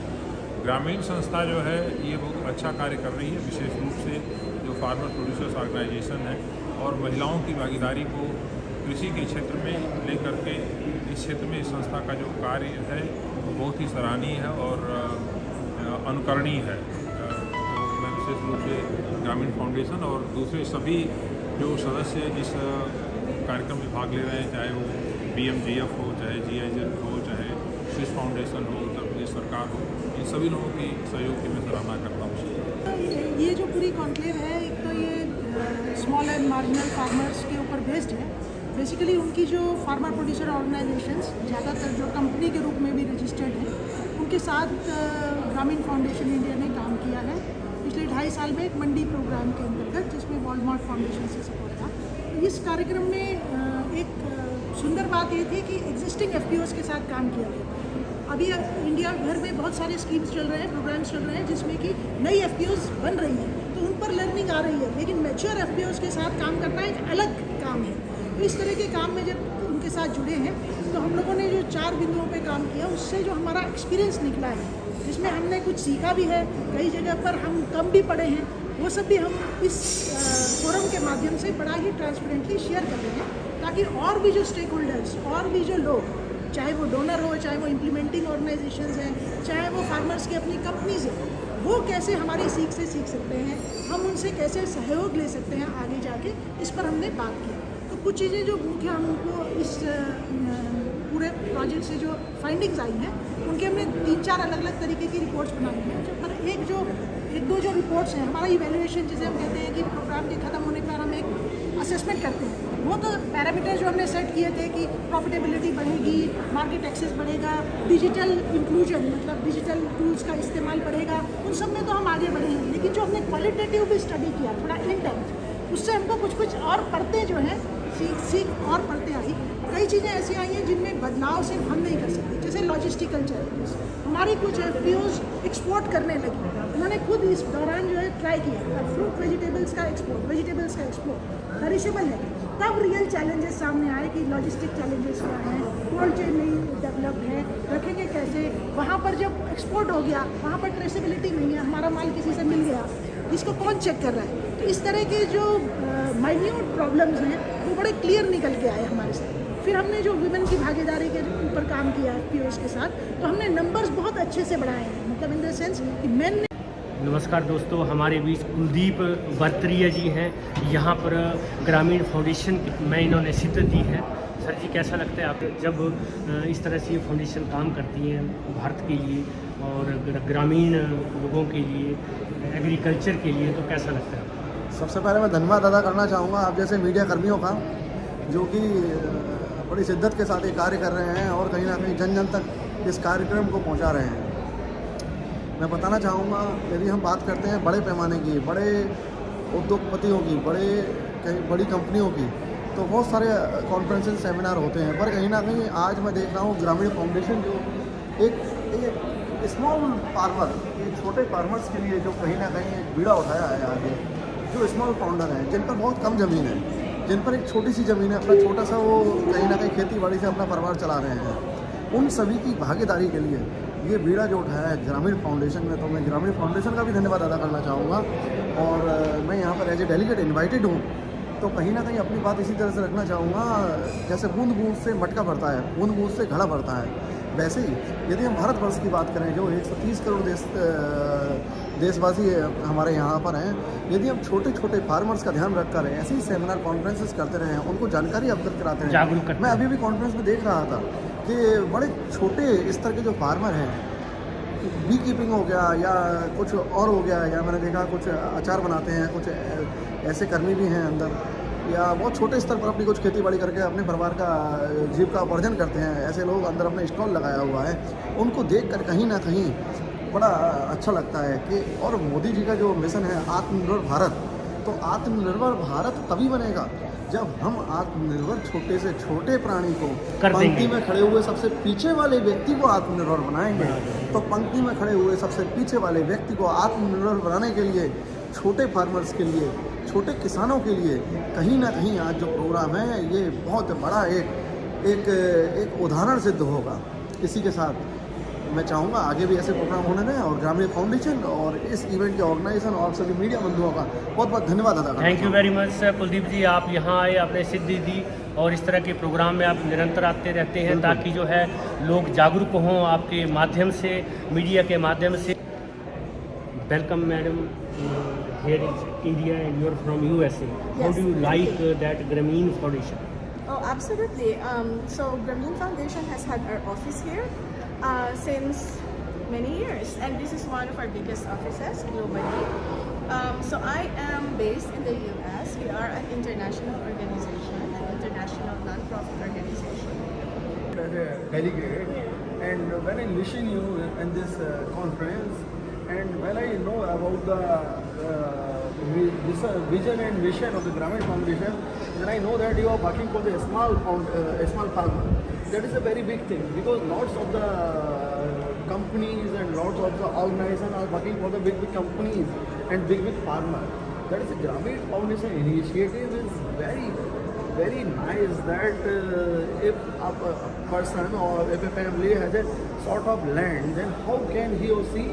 ग्रामीण संस्था जो है ये बहुत अच्छा कार्य कर रही है, विशेष रूप से जो फार्मर प्रोड्यूसर्स ऑर्गेनाइजेशन है, और महिलाओं की भागीदारी को कृषि के क्षेत्र में लेकर के इस क्षेत्र में इस संस्था का जो कार्य है वो बहुत ही सराहनीय है और अनुकरणीय है। तो मैं विशेष रूप से ग्रामीण फाउंडेशन और दूसरे सभी जो सदस्य इस कार्यक्रम में भाग ले रहे हैं, चाहे वो BMGF हो, चाहे GIZ हो, चाहे स्विस फाउंडेशन हो, उत्तर प्रदेश सरकार हो, इन सभी लोगों की सहयोग की मैं सराहना करता हूँ। ये जो पूरी कॉन्क्लेव है, एक तो ये स्मॉल एंड मार्जिनल फार्मर्स के ऊपर बेस्ड है। बेसिकली उनकी जो फार्मर प्रोड्यूसर ऑर्गेनाइजेशंस ज़्यादातर जो कंपनी के रूप में भी रजिस्टर्ड हैं, उनके साथ ग्रामीण फाउंडेशन इंडिया ने काम किया है पिछले 2.5 साल में एक मंडी प्रोग्राम के अंतर्गत, जिसमें वॉलमार्ट फाउंडेशन से सपोर्ट था। इस कार्यक्रम में एक सुंदर बात ये थी कि एग्जिस्टिंग FPOs के साथ काम किया गया। अभी इंडिया भर में बहुत सारे स्कीम्स चल रहे हैं, प्रोग्राम्स चल रहे हैं, जिसमें कि नई FPOs बन रही हैं, तो उन पर लर्निंग आ रही है, लेकिन मैच्योर FPOs के साथ काम करना एक अलग काम है। तो इस तरह के काम में जब उनके साथ जुड़े हैं, तो हम लोगों ने जो 4 बिंदुओं पे काम किया, उससे जो हमारा एक्सपीरियंस निकला है, जिसमें हमने कुछ सीखा भी है, कई जगह पर हम कम भी पढ़े हैं, वो सब भी हम इस फोरम के माध्यम से बड़ा ही ट्रांसपेरेंटली शेयर कर रहे हैं, ताकि और भी जो स्टेक होल्डर्स, और भी जो लोग, चाहे वो डोनर हो, चाहे वो इम्प्लीमेंटिंग ऑर्गेनाइजेशंस हैं, चाहे वो फार्मर्स की अपनी कंपनीज हैं, वो कैसे हमारी सीख से सीख सकते हैं, हम उनसे कैसे सहयोग ले सकते हैं आगे जाके, इस पर हमने बात की। तो कुछ चीज़ें जो मुख्य हमको इस पूरे प्रोजेक्ट से जो फाइंडिंग्स आई हैं, उनके हमने 3-4 अलग-अलग तरीके की रिपोर्ट्स बनाई हैं। पर एक दो जो रिपोर्ट्स हैं, हमारा इवैल्यूएशन जिसे हम कहते हैं कि प्रोग्राम के ख़त्म होने पर हम एक असेसमेंट करते हैं, वो तो पैरामीटर जो हमने सेट किए थे कि प्रॉफिटेबिलिटी बढ़ेगी, मार्केट एक्सेस बढ़ेगा, डिजिटल इंक्लूजन मतलब डिजिटल टूल्स का इस्तेमाल बढ़ेगा, उन सब में तो हम आगे बढ़े हैं। लेकिन जो हमने क्वालिटेटिव भी स्टडी किया थोड़ा इन डेप्थ, उससे हमको कुछ और परतें जो हैं सीख और परतें आई। कई चीज़ें ऐसी आई हैं जिनमें बदलाव सिर्फ हम नहीं कर सकते, जैसे लॉजिस्टिकल चैलेंजेस। हमारी कुछ FPOs एक्सपोर्ट करने लगी, उन्होंने खुद इस दौरान जो है ट्राई किया फ्रूट वेजिटेबल्स का एक्सपोर्ट पेरिशेबल है। तब रियल चैलेंजेस सामने आए कि लॉजिस्टिक चैलेंजेस क्या हैं, कोल्ड चेन नहीं डेवलप्ड है, रखेंगे कैसे, वहाँ पर जब एक्सपोर्ट हो गया वहाँ पर ट्रेसेबिलिटी नहीं है, हमारा माल किसी से मिल गया, इसको कौन चेक कर रहा है। तो इस तरह के जो माइन्यूट प्रॉब्लम्स हैं वो बड़े क्लियर निकल के आए हमारे साथ। फिर हमने जो वुमेन की भागीदारी के ऊपर काम किया FPOs के साथ, तो हमने नंबर्स बहुत अच्छे से बढ़ाए हैं, मतलब इन द सेंस कि मैन। नमस्कार दोस्तों, हमारे बीच कुलदीप बर्तरिया जी हैं, यहाँ पर ग्रामीण फाउंडेशन में इन्होंने शिरकत दी है। सर जी, कैसा लगता है आप जब इस तरह से ये फाउंडेशन काम करती हैं भारत के लिए और ग्रामीण लोगों के लिए, एग्रीकल्चर के लिए, तो कैसा लगता है? सबसे पहले मैं धन्यवाद अदा करना चाहूँगा आप जैसे मीडिया कर्मियों का, जो कि बड़ी शिद्दत के साथ ये कार्य कर रहे हैं और कहीं ना कहीं जन जन तक इस कार्यक्रम को पहुँचा रहे हैं। मैं बताना चाहूँगा, यदि हम बात करते हैं बड़े पैमाने की, बड़े उद्योगपतियों की, बड़ी कंपनियों की, तो बहुत सारे कॉन्फ्रेंसेस सेमिनार होते हैं, पर कहीं ना कहीं आज मैं देख रहा हूँ ग्रामीण फाउंडेशन जो एक स्मॉल फार्मर, एक छोटे फार्मर्स के लिए जो कहीं ना कहीं एक बीड़ा उठाया है आगे, जो स्मॉल फाउंडर हैं, जिन पर बहुत कम ज़मीन है, जिन पर एक छोटी सी ज़मीन है, अपना छोटा सा वो कहीं ना कहीं खेती बाड़ी से अपना परिवार चला रहे हैं, उन सभी की भागीदारी के लिए ये बीड़ा जो उठाया है ग्रामीण फाउंडेशन में, तो मैं ग्रामीण फाउंडेशन का भी धन्यवाद अदा करना चाहूँगा। और मैं यहाँ पर एज ए डेलीगेट इन्वाइटेड हूँ, तो कहीं ना कहीं अपनी बात इसी तरह से रखना चाहूँगा, जैसे बूंद बूंद से मटका भरता है, बूंद बूंद से घड़ा भरता है, वैसे ही यदि हम भारतवर्ष की बात करें, जो 130 करोड़ देशवासी हमारे यहाँ पर हैं, यदि हम छोटे छोटे फार्मर्स का ध्यान रखकर ऐसे ही सेमिनार कॉन्फ्रेंसेस करते रहे, उनको जानकारी अवगत कराते हैं, जागरूक करते हैं। मैं अभी भी कॉन्फ्रेंस में देख रहा था कि बड़े छोटे स्तर के जो फार्मर हैं, बी कीपिंग हो गया या कुछ और हो गया, या मैंने देखा कुछ अचार बनाते हैं, कुछ ऐसे कर्मी भी हैं अंदर, या बहुत छोटे स्तर पर अपनी कुछ खेती बाड़ी करके अपने परिवार का जीविका उपार्जन करते हैं, ऐसे लोग अंदर अपने स्टॉल लगाया हुआ है। उनको देखकर कहीं ना कहीं बड़ा अच्छा लगता है कि, और मोदी जी का जो मिशन है आत्मनिर्भर भारत, तो आत्मनिर्भर भारत तभी बनेगा जब हम आत्मनिर्भर छोटे से छोटे प्राणी को, पंक्ति में खड़े हुए सबसे पीछे वाले व्यक्ति को आत्मनिर्भर बनाएंगे। तो पंक्ति में खड़े हुए सबसे पीछे वाले व्यक्ति को आत्मनिर्भर बनाने के लिए, छोटे फार्मर्स के लिए, छोटे किसानों के लिए कहीं ना कहीं आज जो प्रोग्राम है ये बहुत बड़ा एक उदाहरण सिद्ध होगा। इसी के साथ मैं चाहूँगा आगे भी ऐसे प्रोग्राम होने दें, और ग्रामीण फाउंडेशन और इस इवेंट के ऑर्गेनाइजेशन और सभी मीडिया बंधुओं का बहुत बहुत धन्यवाद अदा करता हूं। Thank you very much Kuldeep ji, आप यहाँ आए, आपने सिद्धि दी, और इस तरह के प्रोग्राम में आप निरंतर आते रहते हैं, ताकि जो है लोग जागरूक हों आपके माध्यम से, मीडिया के माध्यम से। Welcome madam, here is India and you are from USA. How do you like that Grameen Foundation? Oh, absolutely. So Grameen Foundation has had our office here since many years, and this is one of our biggest offices globally. So I am based in the US. We are an international organization, an international non-profit organization. As a delegate, and when I listen you in this conference, and when I know about the vision and mission of the Grameen Foundation, then I know that you are working for the small farmer. That is a very big thing, because lots of the companies and lots of the organizations are working for the big companies and big farmers. That is the Grameen Foundation initiative is very nice, that if a person or if a family has a sort of land, then how can he or she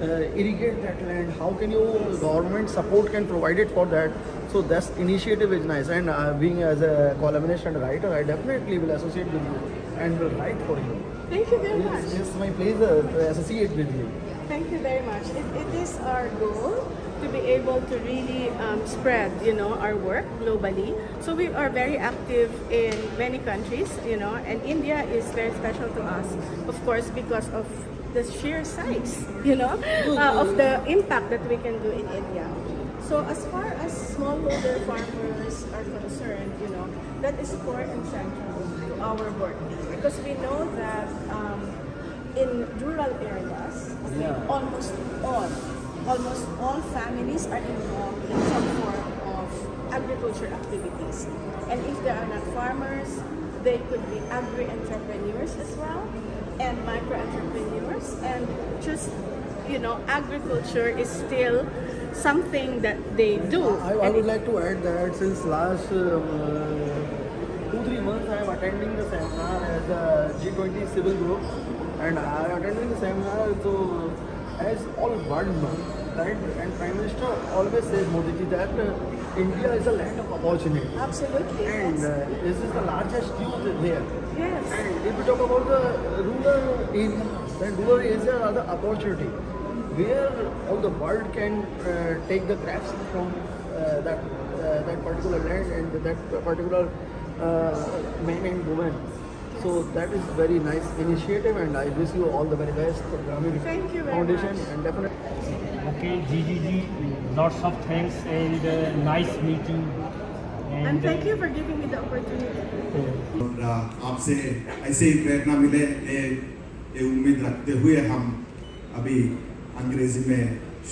irrigate that land? How can your government support can provide it for that? So that initiative is nice, and being as a columnist and writer, I definitely will associate with you and will write for you. Thank you very much. It's my pleasure to associate with you. Thank you very much. It is our goal to be able to really spread, our work globally. So we are very active in many countries, and India is very special to us, of course, because of the sheer size, of the impact that we can do in India. So as far as smallholder farmers are concerned, that is core and central to our work, because we know that in rural areas, almost all families are involved in some form of agriculture activities. And if they are not farmers, they could be agri-entrepreneurs as well, and micro-entrepreneurs, and just, agriculture is still something that they do. I would like to add that since last 2-3 months I am attending the seminar as a G20 civil group, and I am attending the seminar so as all world know, right? And Prime Minister always says, Modi ji, that India is a land of opportunity. Absolutely. And this is the largest youth there. Yes. And if we talk about the rural areas, then rural areas are the opportunity where all the world can take the crops from that particular land and that particular man and woman. So that is very nice initiative, and I wish you all the very best for Grameen Thank you very Foundation, much. and definitely. Okay, Gigi, lots of thanks and nice meeting. And thank you for giving me the opportunity. और आपसे ऐसे ही प्रेरणा मिले ये उम्मीद रखते हुए हम अभी अंग्रेजी में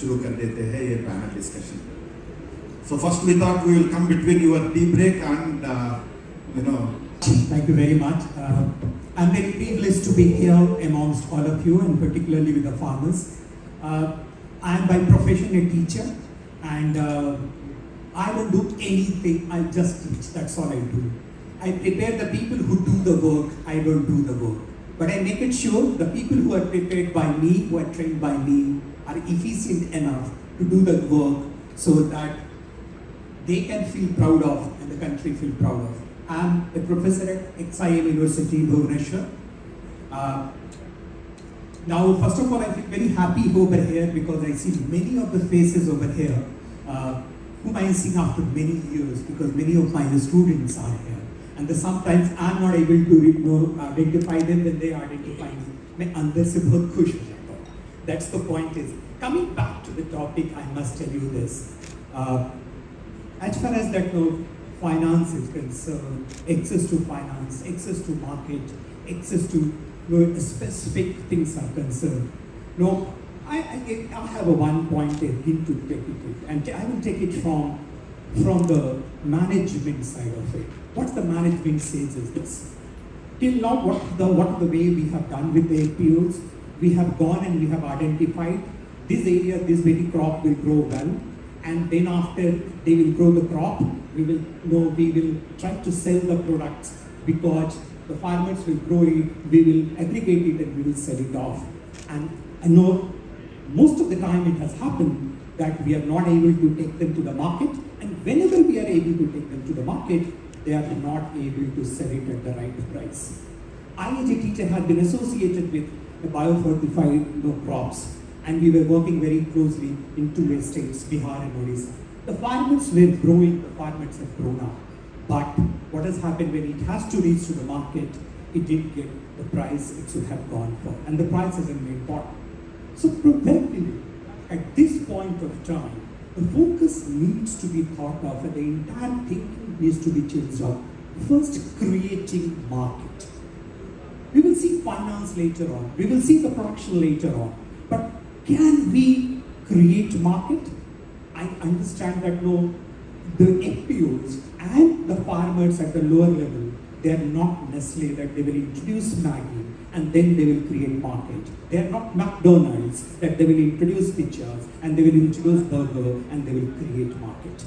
शुरू कर देते हैं ये panel discussion. So first we thought we will come between your tea break and Thank you very much. I'm very privileged to be here amongst all of you, and particularly with the farmers. I am by profession a teacher, and I don't do anything, I just teach, that's all I do. I prepare the people who do the work, I don't do the work. But I make it sure the people who are prepared by me, who are trained by me, are efficient enough to do the work so that they can feel proud of and the country feel proud of. I'm a professor at XIM University in Bhubaneswar. Now, first of all, I feel very happy over here because I see many of the faces over here whom I have seen after many years, because many of my students are here. And sometimes I'm not able to identify them when they identify me. मैं अंदर से बहुत खुश हो जाता हूँ. That's the point is. Coming back to the topic, I must tell you this. As far as that finance is concerned, access to finance, access to market, access to specific things are concerned. No, I have a one point again to take it, and I will take it from the management side of it. What the management says is this. Till now, what the way we have done with the APOs, we have gone and we have identified this area, this very crop will grow well, and then after they will grow the crop, we will try to sell the products because the farmers will grow it, we will aggregate it and we will sell it off. And I know most of the time it has happened that we are not able to take them to the market, and whenever we are able to take them to the market, they are not able to sell it at the right price. I as a teacher had been associated with the biofortified crops, and we were working very closely in two estates, Bihar and Odisha. The farmers were growing, the farmers have grown up. But what has happened when it has to reach to the market, it didn't get the price it should have gone for. And the price isn't important. So probably at this point of time, the focus needs to be thought of and the entire thinking needs to be changed up. First, creating market. We will see finance later on. We will see the production later on. But can we create market? I understand that no, the FPOs and the farmers at the lower level, they are not Nestle that they will introduce Maggi and then they will create market. They are not McDonald's that they will introduce pizzas and they will introduce burger and they will create market.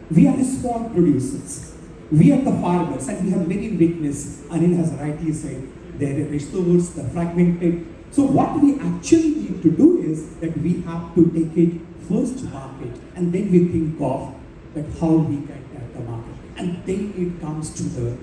We are the small producers. We are the farmers and we have many weaknesses. Anil has rightly said, there are resources, the fragmented. So what we actually need to do is that we have to take it first market and then we think of that how we can tap the market. And then it comes to the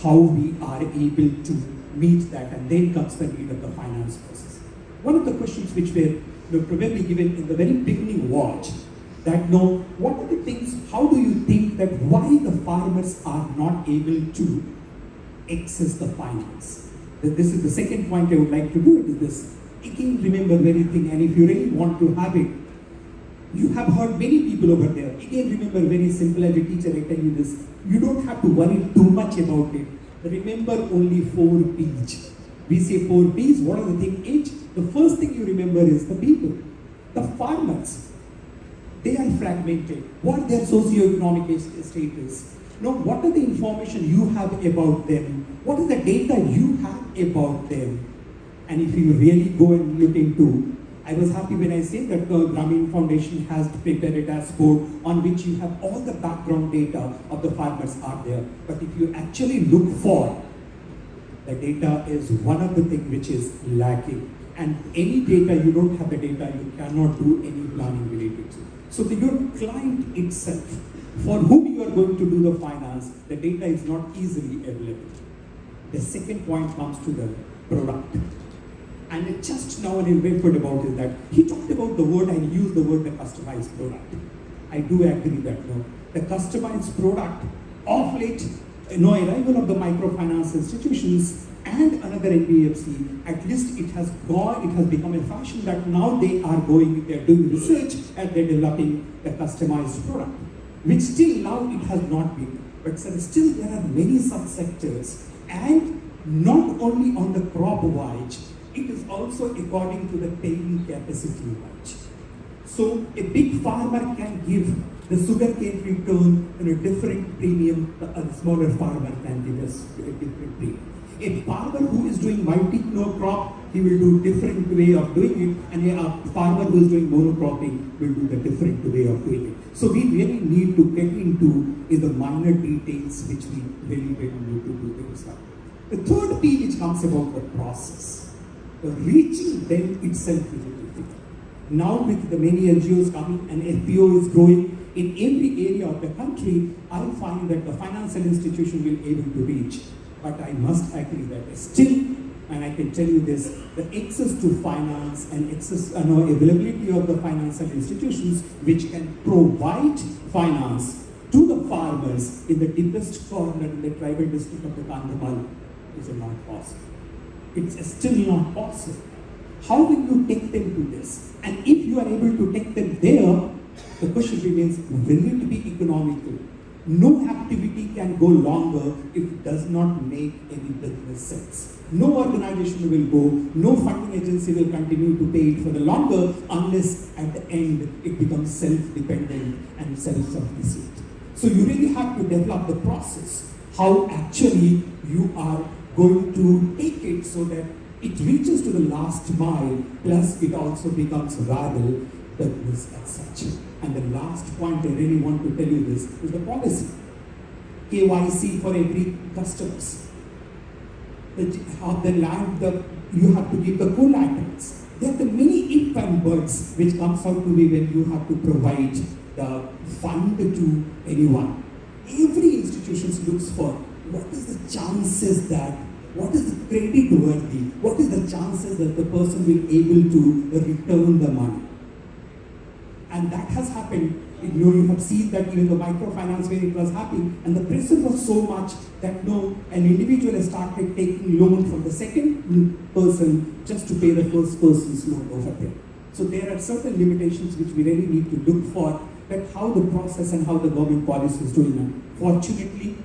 how we are able to meet that, and then comes the need of the finance process. One of the questions which were probably given in the very beginning was that no, what are the things, how do you think that why the farmers are not able to access the finance? This is the second point I would like to do, it is this. Again, remember very thing, and if you really want to have it, you have heard many people over there. Again, remember very simple, as a teacher I tell you this, you don't have to worry too much about it. Remember only 4 P's. We say 4 P's, what are the thing each? The first thing you remember is the people, the farmers. They are fragmented. What their socio-economic status? Now, what are the information you have about them? What is the data you have about them? And if you really go and look into, I was happy when I said that the Grameen Foundation has prepared a dashboard on which you have all the background data of the farmers are there. But if you actually look for, the data is one of the things which is lacking. And any data, you don't have the data, you cannot do any planning related to. So your client itself, for whom you are going to do the finance, the data is not easily available. The second point comes to the product. And just now when I referred about is that he talked about the word and used the word the customized product. I do agree that no, the customized product of late, arrival of the microfinance institutions and another NBFC, at least it has become a fashion that now they're doing research and they're developing the customized product, which till now it has not been. But still there are many subsectors, and not only on the crop wise, it is also according to the paying capacity wise. So a big farmer can give the sugarcane return in a different premium, a smaller farmer can give us a different premium. A farmer who is doing multi-crop, he will do different way of doing it, and a farmer who is doing monocropping will do the different way of doing it. So we really need to get into the minor details which we really need to do things like. The third P which comes about the process. Reaching them itself is difficult. Now with the many NGOs coming and FPO is growing in every area of the country, I find that the financial institution will be able to reach. But I must agree that still, and I can tell you this, the access to finance and availability of the financial institutions which can provide finance to the farmers in the deepest corner in the tribal district of the Kandhamal is not possible. It's still not possible. How will you take them to this? And if you are able to take them there, the question remains, will it be economical? No activity can go longer if it does not make any business sense. No organization will go, no funding agency will continue to pay it for the longer unless at the end it becomes self-dependent and self-sufficient. So you really have to develop the process, how actually you are going to take it so that it reaches to the last mile, plus it also becomes viable business as such. And the last point I really want to tell you this is the policy. KYC for every customers. The land, you have to give the collaterals. There are the many if and buts which comes out to be when you have to provide the fund to anyone. Every institution looks for what is the chances that, what is the credit worthy, what is the chances that the person will able to return the money. And that has happened. You have seen that even the microfinance where it was happening, and the pressure was so much that an individual has started taking loan from the second person just to pay the first person's loan over there. So there are certain limitations which we really need to look for, that how the process and how the government policy is doing now. Fortunately,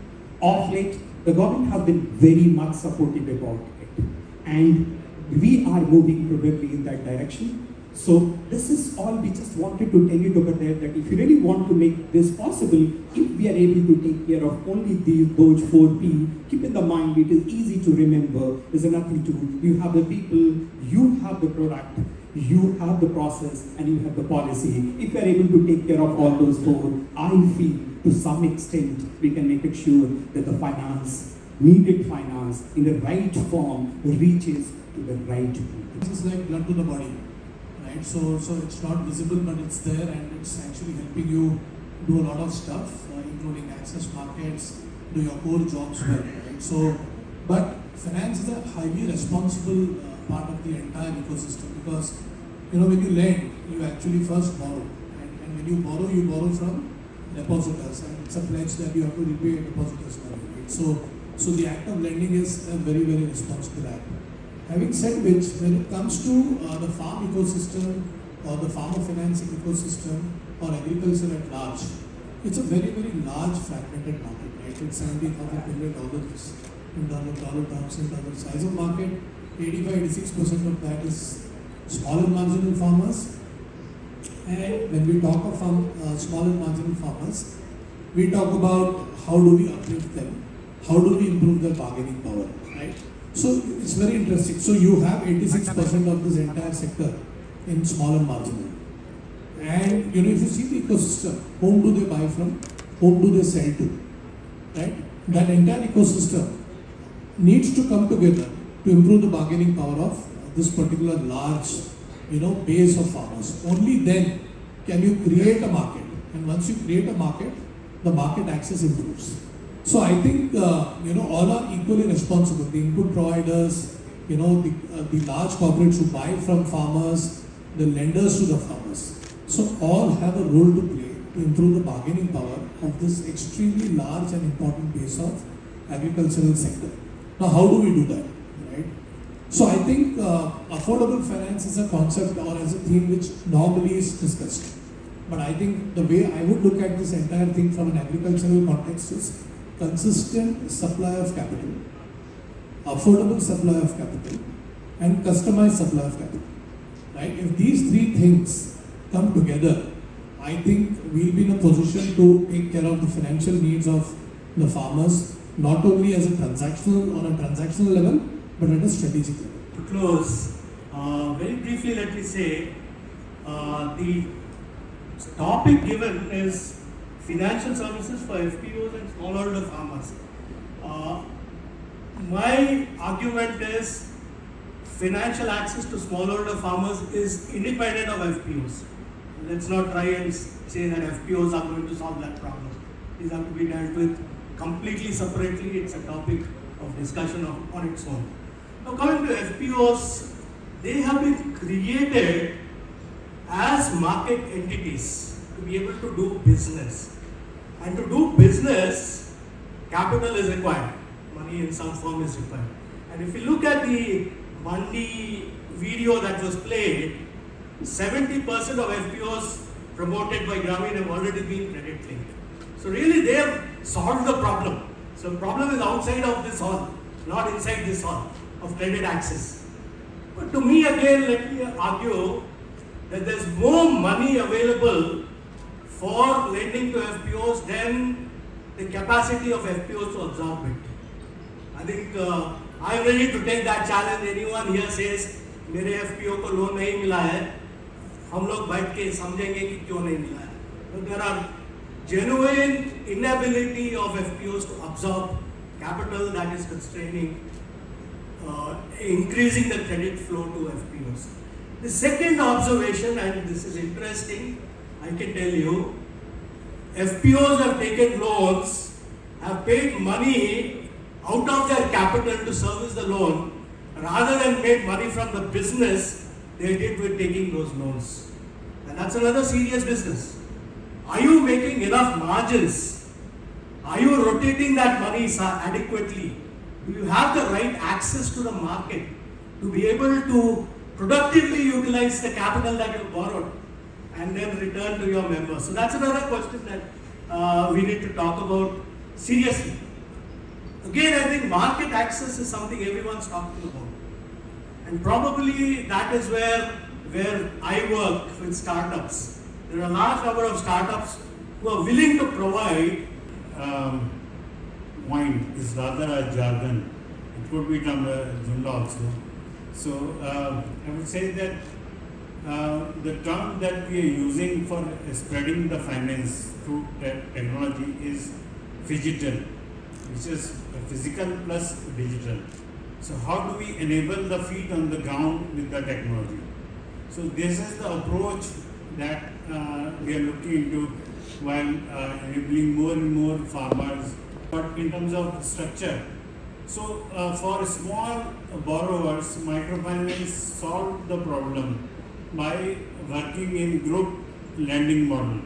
of late, the government has been very much supportive about it. And we are moving probably in that direction. So this is all we just wanted to tell you over there, that if you really want to make this possible, if we are able to take care of only those 4P, keep in the mind it is easy to remember, there's nothing to do. You have the people, you have the product, you have the process, and you have the policy. If you are able to take care of all those 4, I feel to some extent we can make it sure that the finance, needed finance in the right form reaches to the right people. This is like blood to the body. Right? So it's not visible, but it's there, and it's actually helping you do a lot of stuff, including access markets, do your core jobs well. Right? So, but finance is a highly responsible part of the entire ecosystem, because when you lend, you actually first borrow, and when you borrow from depositors, and it's a pledge that you have to repay depositors money. Right? So the act of lending is a very, very responsible act. Having said which, when it comes to the farm ecosystem or the farmer financing ecosystem or agriculture at large, it's a very, very large fragmented market, right? It's $70,000 billion in dollar terms, in terms of size of market. 85-86% of that is small and marginal farmers. And when we talk of small and marginal farmers, we talk about how do we uplift them, how do we improve their bargaining power, right? So it's very interesting. So you have 86% of this entire sector in small and marginal. And if you see the ecosystem, whom do they buy from? Whom do they sell to? Right? That entire ecosystem needs to come together to improve the bargaining power of this particular large, base of farmers. Only then can you create a market. And once you create a market, the market access improves. So I think all are equally responsible. The input providers, the large corporates who buy from farmers, the lenders to the farmers. So all have a role to play to improve the bargaining power of this extremely large and important base of agricultural sector. Now, how do we do that, right? So I think affordable finance is a concept or as a theme which normally is discussed. But I think the way I would look at this entire thing from an agricultural context is consistent supply of capital, affordable supply of capital, and customized supply of capital. Right? If these 3 things come together, I think we'll be in a position to take care of the financial needs of the farmers, not only as a transactional level, but at a strategic level. To close, very briefly, let me say the topic given is financial services for FPOs and smallholder farmers. My argument is financial access to smallholder farmers is independent of FPOs. Let's not try and say that FPOs are going to solve that problem. These have to be dealt with completely separately. It's a topic of discussion on its own. Now coming to FPOs, they have been created as market entities to be able to do business. And to do business, capital is required. Money in some form is required. And if you look at the Mandi video that was played, 70% of FPOs promoted by Grameen have already been credit linked. So really they have solved the problem. So the problem is outside of this hall, not inside this hall of credit access. But to me again, let me argue that there's more money available for lending to FPOs than the capacity of FPOs to absorb it. I think I'm ready to take that challenge. Anyone here says, मेरे FPO को loan नहीं मिला है, हम लोग बैठ के समझेंगे कि क्यों नहीं मिला है. But there are genuine inability of FPOs to absorb capital that is constraining, increasing the credit flow to FPOs. The second observation, and this is interesting, I can tell you, FPOs have taken loans, have paid money out of their capital to service the loan, rather than made money from the business they did with taking those loans. And that's another serious business. Are you making enough margins? Are you rotating that money adequately? Do you have the right access to the market to be able to productively utilize the capital that you borrowed and then return to your members? So that's another question that we need to talk about seriously. Again, I think market access is something everyone's talking about. And probably that is where I work with startups. There are a large number of startups who are willing to provide. Wine is rather a jargon. It could be termed Junda also. So I would say that the term that we are using for spreading the finance through technology is phygital, which is physical plus digital. So how do we enable the feet on the ground with the technology? So this is the approach that we are looking into while enabling more and more farmers. But in terms of structure, so for small borrowers, microfinance solved the problem by working in group lending model.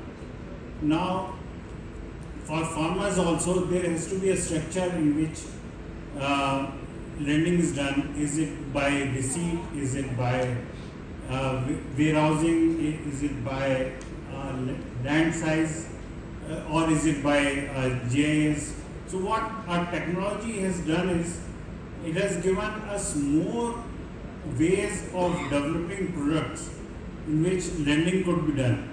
Now, for farmers also, there has to be a structure in which lending is done. Is it by receipt? Is it by warehousing? Is it by land size? Or is it by GIS? So what our technology has done is, it has given us more ways of developing products in which lending could be done.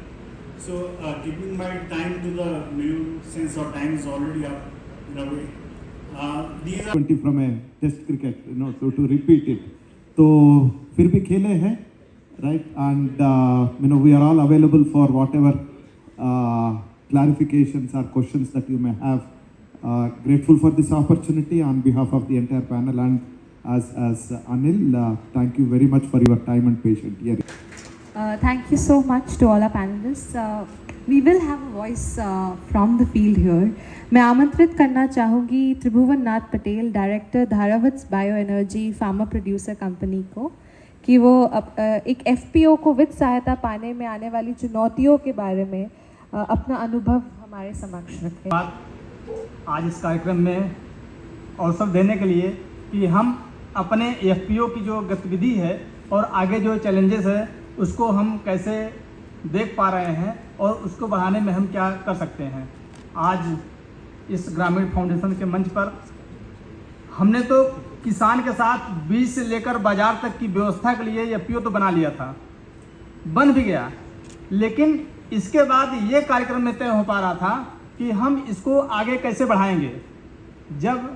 So keeping my time to the minimum, since our time is already up in a way. These are 20 from a test cricket, so to repeat it. So फिर भी खेले हैं, right? And we are all available for whatever clarifications or questions that you may have. Grateful for this opportunity on behalf of the entire panel, and as Anil, thank you very much for your time and patience hearing. Thank you so much to all our panelists. We will have a voice from the field here. मैं आमंत्रित करना चाहूँगी Tribhuvan Nath Patel, director Dharavats bio energy farmer producer company को, कि वो एक FPO को वित्त सहायता पाने में आने वाली चुनौतियों के बारे में अपना अनुभव हमारे समक्ष रखें। आज इस कार्यक्रम में अवसर देने के लिए कि हम अपने FPO की जो गतिविधि है और आगे जो चैलेंजेस है उसको हम कैसे देख पा रहे हैं और उसको बढ़ाने में हम क्या कर सकते हैं। आज इस ग्रामीण फाउंडेशन के मंच पर हमने तो किसान के साथ बीज से लेकर बाजार तक की व्यवस्था के लिए FPO तो बना लिया था, बन भी गया, लेकिन इसके बाद ये कार्यक्रम में तय हो पा रहा था कि हम इसको आगे कैसे बढ़ाएंगे। जब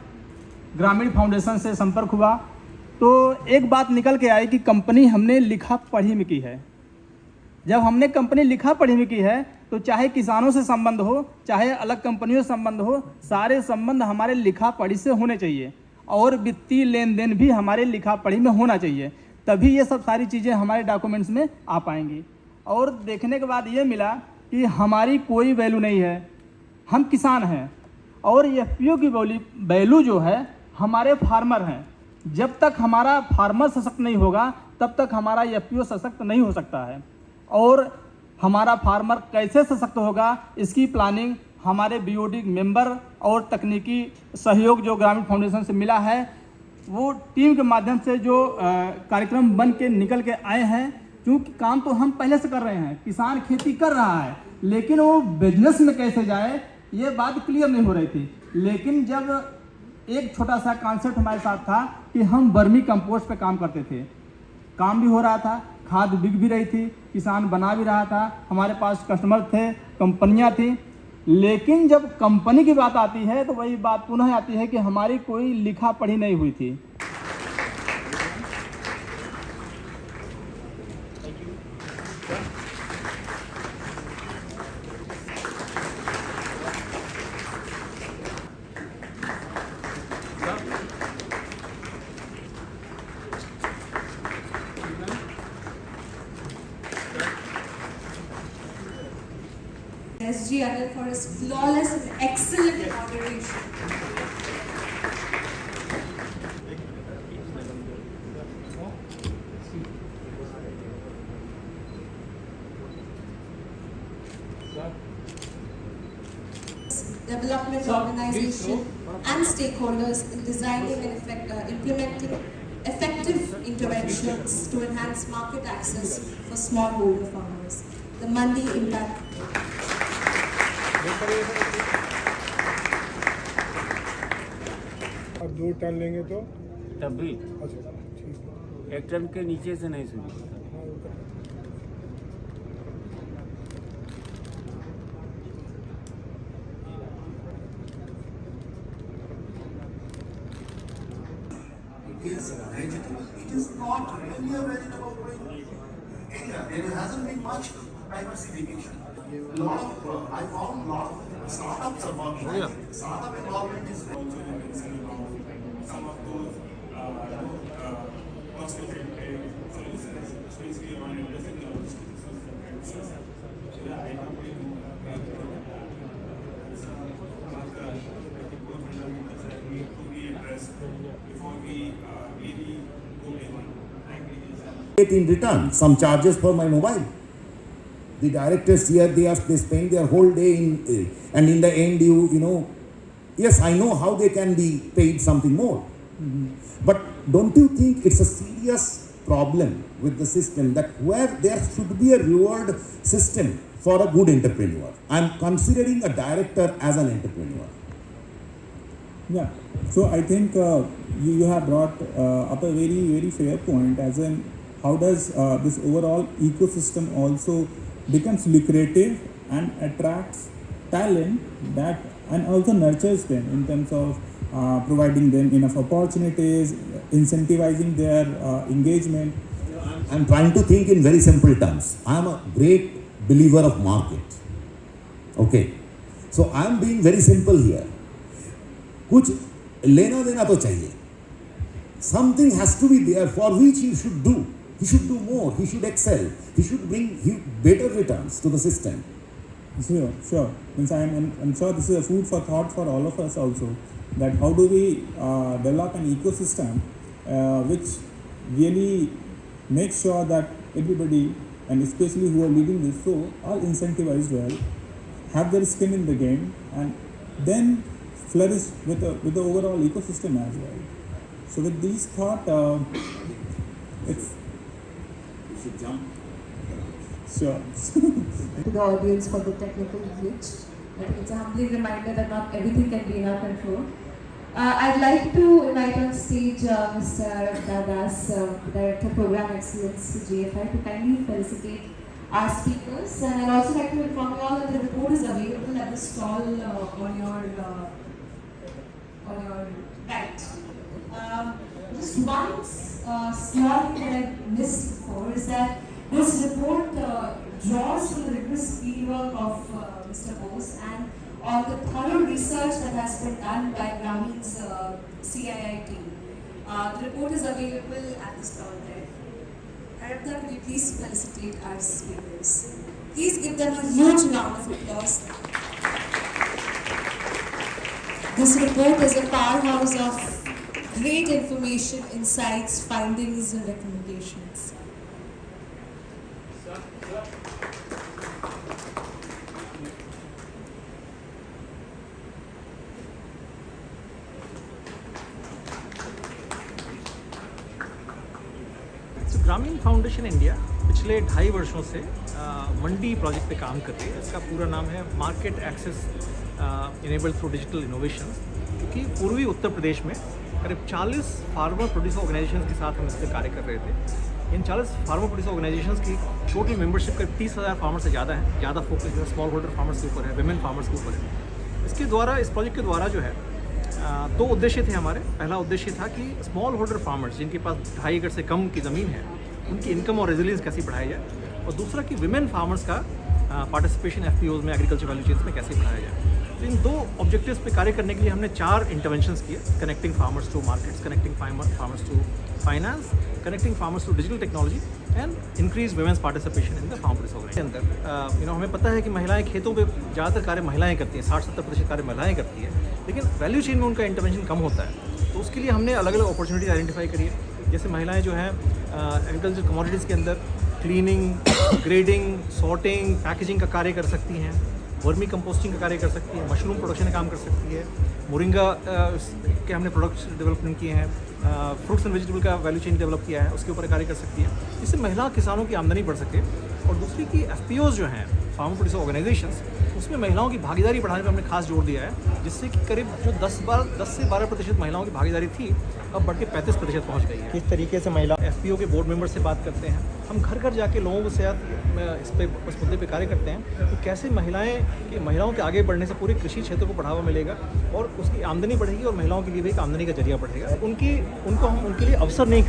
ग्रामीण फाउंडेशन से संपर्क हुआ तो एक बात निकल के आई कि कंपनी हमने लिखा पढ़ी में की है। जब हमने कंपनी लिखा पढ़ी में की है तो चाहे किसानों से संबंध हो, चाहे अलग कंपनियों से संबंध हो, सारे संबंध हमारे लिखा पढ़ी से होने चाहिए और वित्तीय लेन देन भी हमारे लिखा पढ़ी में होना चाहिए, तभी ये सब सारी चीज़ें हमारे डॉक्यूमेंट्स में आ पाएंगी। और देखने के बाद ये मिला कि हमारी कोई वैल्यू नहीं है, हम किसान हैं और FPO की वैल्यू जो है हमारे फार्मर हैं। जब तक हमारा फार्मर सशक्त नहीं होगा तब तक हमारा FPO सशक्त नहीं हो सकता है। और हमारा फार्मर कैसे सशक्त होगा इसकी प्लानिंग हमारे BOD मेंबर और तकनीकी सहयोग जो ग्रामीण फाउंडेशन से मिला है, वो टीम के माध्यम से जो कार्यक्रम बन के निकल के आए हैं। क्योंकि काम तो हम पहले से कर रहे हैं, किसान खेती कर रहा है, लेकिन वो बिजनेस में कैसे जाए ये बात क्लियर नहीं हो रही थी। लेकिन जब एक छोटा सा कॉन्सेप्ट हमारे साथ था कि हम वर्मी कंपोस्ट पे काम करते थे, काम भी हो रहा था, खाद बिक भी रही थी, किसान बना भी रहा था, हमारे पास कस्टमर थे, कंपनियां थी। लेकिन जब कंपनी की बात आती है तो वही बात पुनः आती है कि हमारी कोई लिखा पढ़ी नहीं हुई थी। SG Anil for his flawless and excellent moderation. development organization, and stakeholders in designing and implementing effective interventions to enhance market access for smallholder farmers. The Mandi Impact. अब 2 टन लेंगे तो तब भी अच्छा ठीक है 1 टन के नीचे से नहीं शुरू होता। It is vegetable. It is not really a vegetable growing area. There hasn't been much diversification. I found a lot of startups are working. Startup involvement is some of those cost-effective solutions, especially on addressing logistics and in return some charges for my mobile. The directors here, they spend their whole day in, and in the end you know, yes, I know how they can be paid something more. But don't you think it's a serious problem with the system that where there should be a reward system for a good entrepreneur? I'm considering a director as an entrepreneur. Yeah, so I think you have brought up a very, very fair point, as in how does this overall ecosystem also becomes lucrative and attracts talent that and also nurtures them in terms of providing them enough opportunities, incentivizing their engagement. I'm trying to think in very simple terms. I'm a great believer of market. Okay, so I'm being very simple here. कुछ लेना देना तो चाहिए. Something has to be there for which he should do. He should do more. He should excel. He should bring better returns to the system. Sure. Means I'm sure this is a food for thought for all of us also. That how do we develop an ecosystem which really makes sure that everybody, and especially who are leading this, so are incentivized well, have their skin in the game, and then flourish with the overall ecosystem as well. So with these thought, it's you should jump. Sure. To the audience for the technical glitch. But it's a humbling reminder that not everything can be in our control. I'd like to invite on stage Mr. Das, Director Program Excellence GFI, to kindly felicitate our speakers. And I'd also like to inform you all that the report is available at the stall on your right. Just one small thing that I missed before is that this report draws from the rigorous fieldwork of Mr. Bose and on the thorough research that has been done by Grameen's CII team. The report is available at the stall there. Arabda, could you please felicitate our speakers? Please give them a huge round of applause. This report is a powerhouse of great information, insights, findings, and recommendations. ग्रामीण foundation India पिछले 2.5 वर्षों से मंडी project पे काम कर रही है. इसका पूरा नाम है market access enabled through digital innovation, क्योंकि पूर्वी उत्तर प्रदेश में करीब 40 फार्मर प्रोड्यूसर ऑर्गेनाइजेशंस के साथ हम इस पर कार्य कर रहे थे. इन 40 फार्मर प्रोड्यूसर ऑर्गेनाइजेशंस की टोटल मेंबरशिप करीब 30,000 फार्मर से ज़्यादा है. ज़्यादा फोकस स्मॉल होल्डर फार्मर्स के ऊपर है, विमेन फार्मर्स के ऊपर है. इसके द्वारा, इस प्रोजेक्ट के द्वारा जो है 2 उद्देश्य थे हमारे. पहला उद्देश्य था कि स्मॉल होल्डर फार्मर्स जिनके पास 2.5 एकड़ से कम की ज़मीन है, उनकी इनकम और रेजिलियंस कैसे बढ़ाया जाए, और दूसरा कि विमेन फार्मर्स का पार्टिसिपेशन FPOs में, एग्रीकल्चर वैल्यू चेन्स में कैसे बढ़ाया जाए. तो इन 2 ऑब्जेक्टिव्स पे कार्य करने के लिए हमने 4 इंटरवेंशंस किए. Connecting farmers to markets, connecting farmers to finance, connecting farmers to digital technology and increase women's participation in the farmers organisation के अंदर. हमें पता है कि महिलाएं खेतों पे ज़्यादातर कार्य महिलाएं करती हैं, 60-70% कार्य महिलाएं करती हैं, लेकिन वैल्यू चेन में उनका इंटरवेंशन कम होता है. तो उसके लिए हमने अलग अलग अपॉर्चुनिटीज आइडेंटिफाई करी है. जैसे महिलाएं जो हैं एग्रीकल्चर कमोडिटीज़ के अंदर क्लीनिंग, ग्रेडिंग, सॉर्टिंग, पैकेजिंग का कार्य कर सकती हैं. वर्मी कंपोस्टिंग का कार्य कर सकती है, मशरूम प्रोडक्शन का काम कर सकती है, मोरिंगा के हमने प्रोडक्ट्स डेवलपमेंट किए हैं, फ्रूट्स एंड वेजिटेबल का वैल्यू चेन डेवलप किया है, उसके ऊपर कार्य कर सकती है। इससे महिला किसानों की आमदनी बढ़ सके। और दूसरी की FPOs जो हैं, फार्मर प्रोड्यूसर ऑर्गेनाइजेशंस, उसमें महिलाओं की भागीदारी बढ़ाने पर हमने खास जोर दिया है, जिससे कि करीब जो 10 से 12% महिलाओं की भागीदारी थी, अब बढ़ के 35% पहुँच गई है। किस तरीके से महिला FPO के बोर्ड मेंबर से बात करते हैं, हम घर घर जाके लोगों के साथ उस मुद्दे पे कार्य करते हैं कि कैसे महिलाओं के आगे बढ़ने से पूरे कृषि क्षेत्र को बढ़ावा मिलेगा और उसकी आमदनी बढ़ेगी और महिलाओं के लिए भी एक आमदनी का जरिया बढ़ेगा। उनको हम उनके लिए अवसर नहीं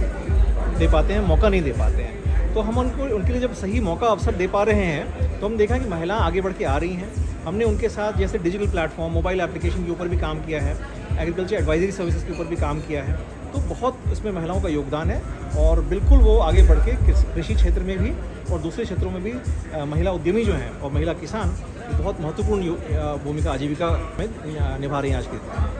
दे पाते हैं, मौका नहीं दे पाते हैं, तो हम उनके लिए जब सही मौका अवसर दे पा रहे हैं तो हम देखा कि महिलाएं आगे बढ़ के आ रही हैं। हमने उनके साथ जैसे डिजिटल प्लेटफॉर्म, मोबाइल एप्लीकेशन के ऊपर भी काम किया है, एग्रीकल्चर एडवाइजरी सर्विसेज के ऊपर भी काम किया है, तो बहुत इसमें महिलाओं का योगदान है और बिल्कुल वो आगे बढ़ के कृषि क्षेत्र में भी और दूसरे क्षेत्रों में भी महिला उद्यमी जो हैं और महिला किसान बहुत महत्वपूर्ण भूमिका आजीविका में निभा रही हैं आज के दिन।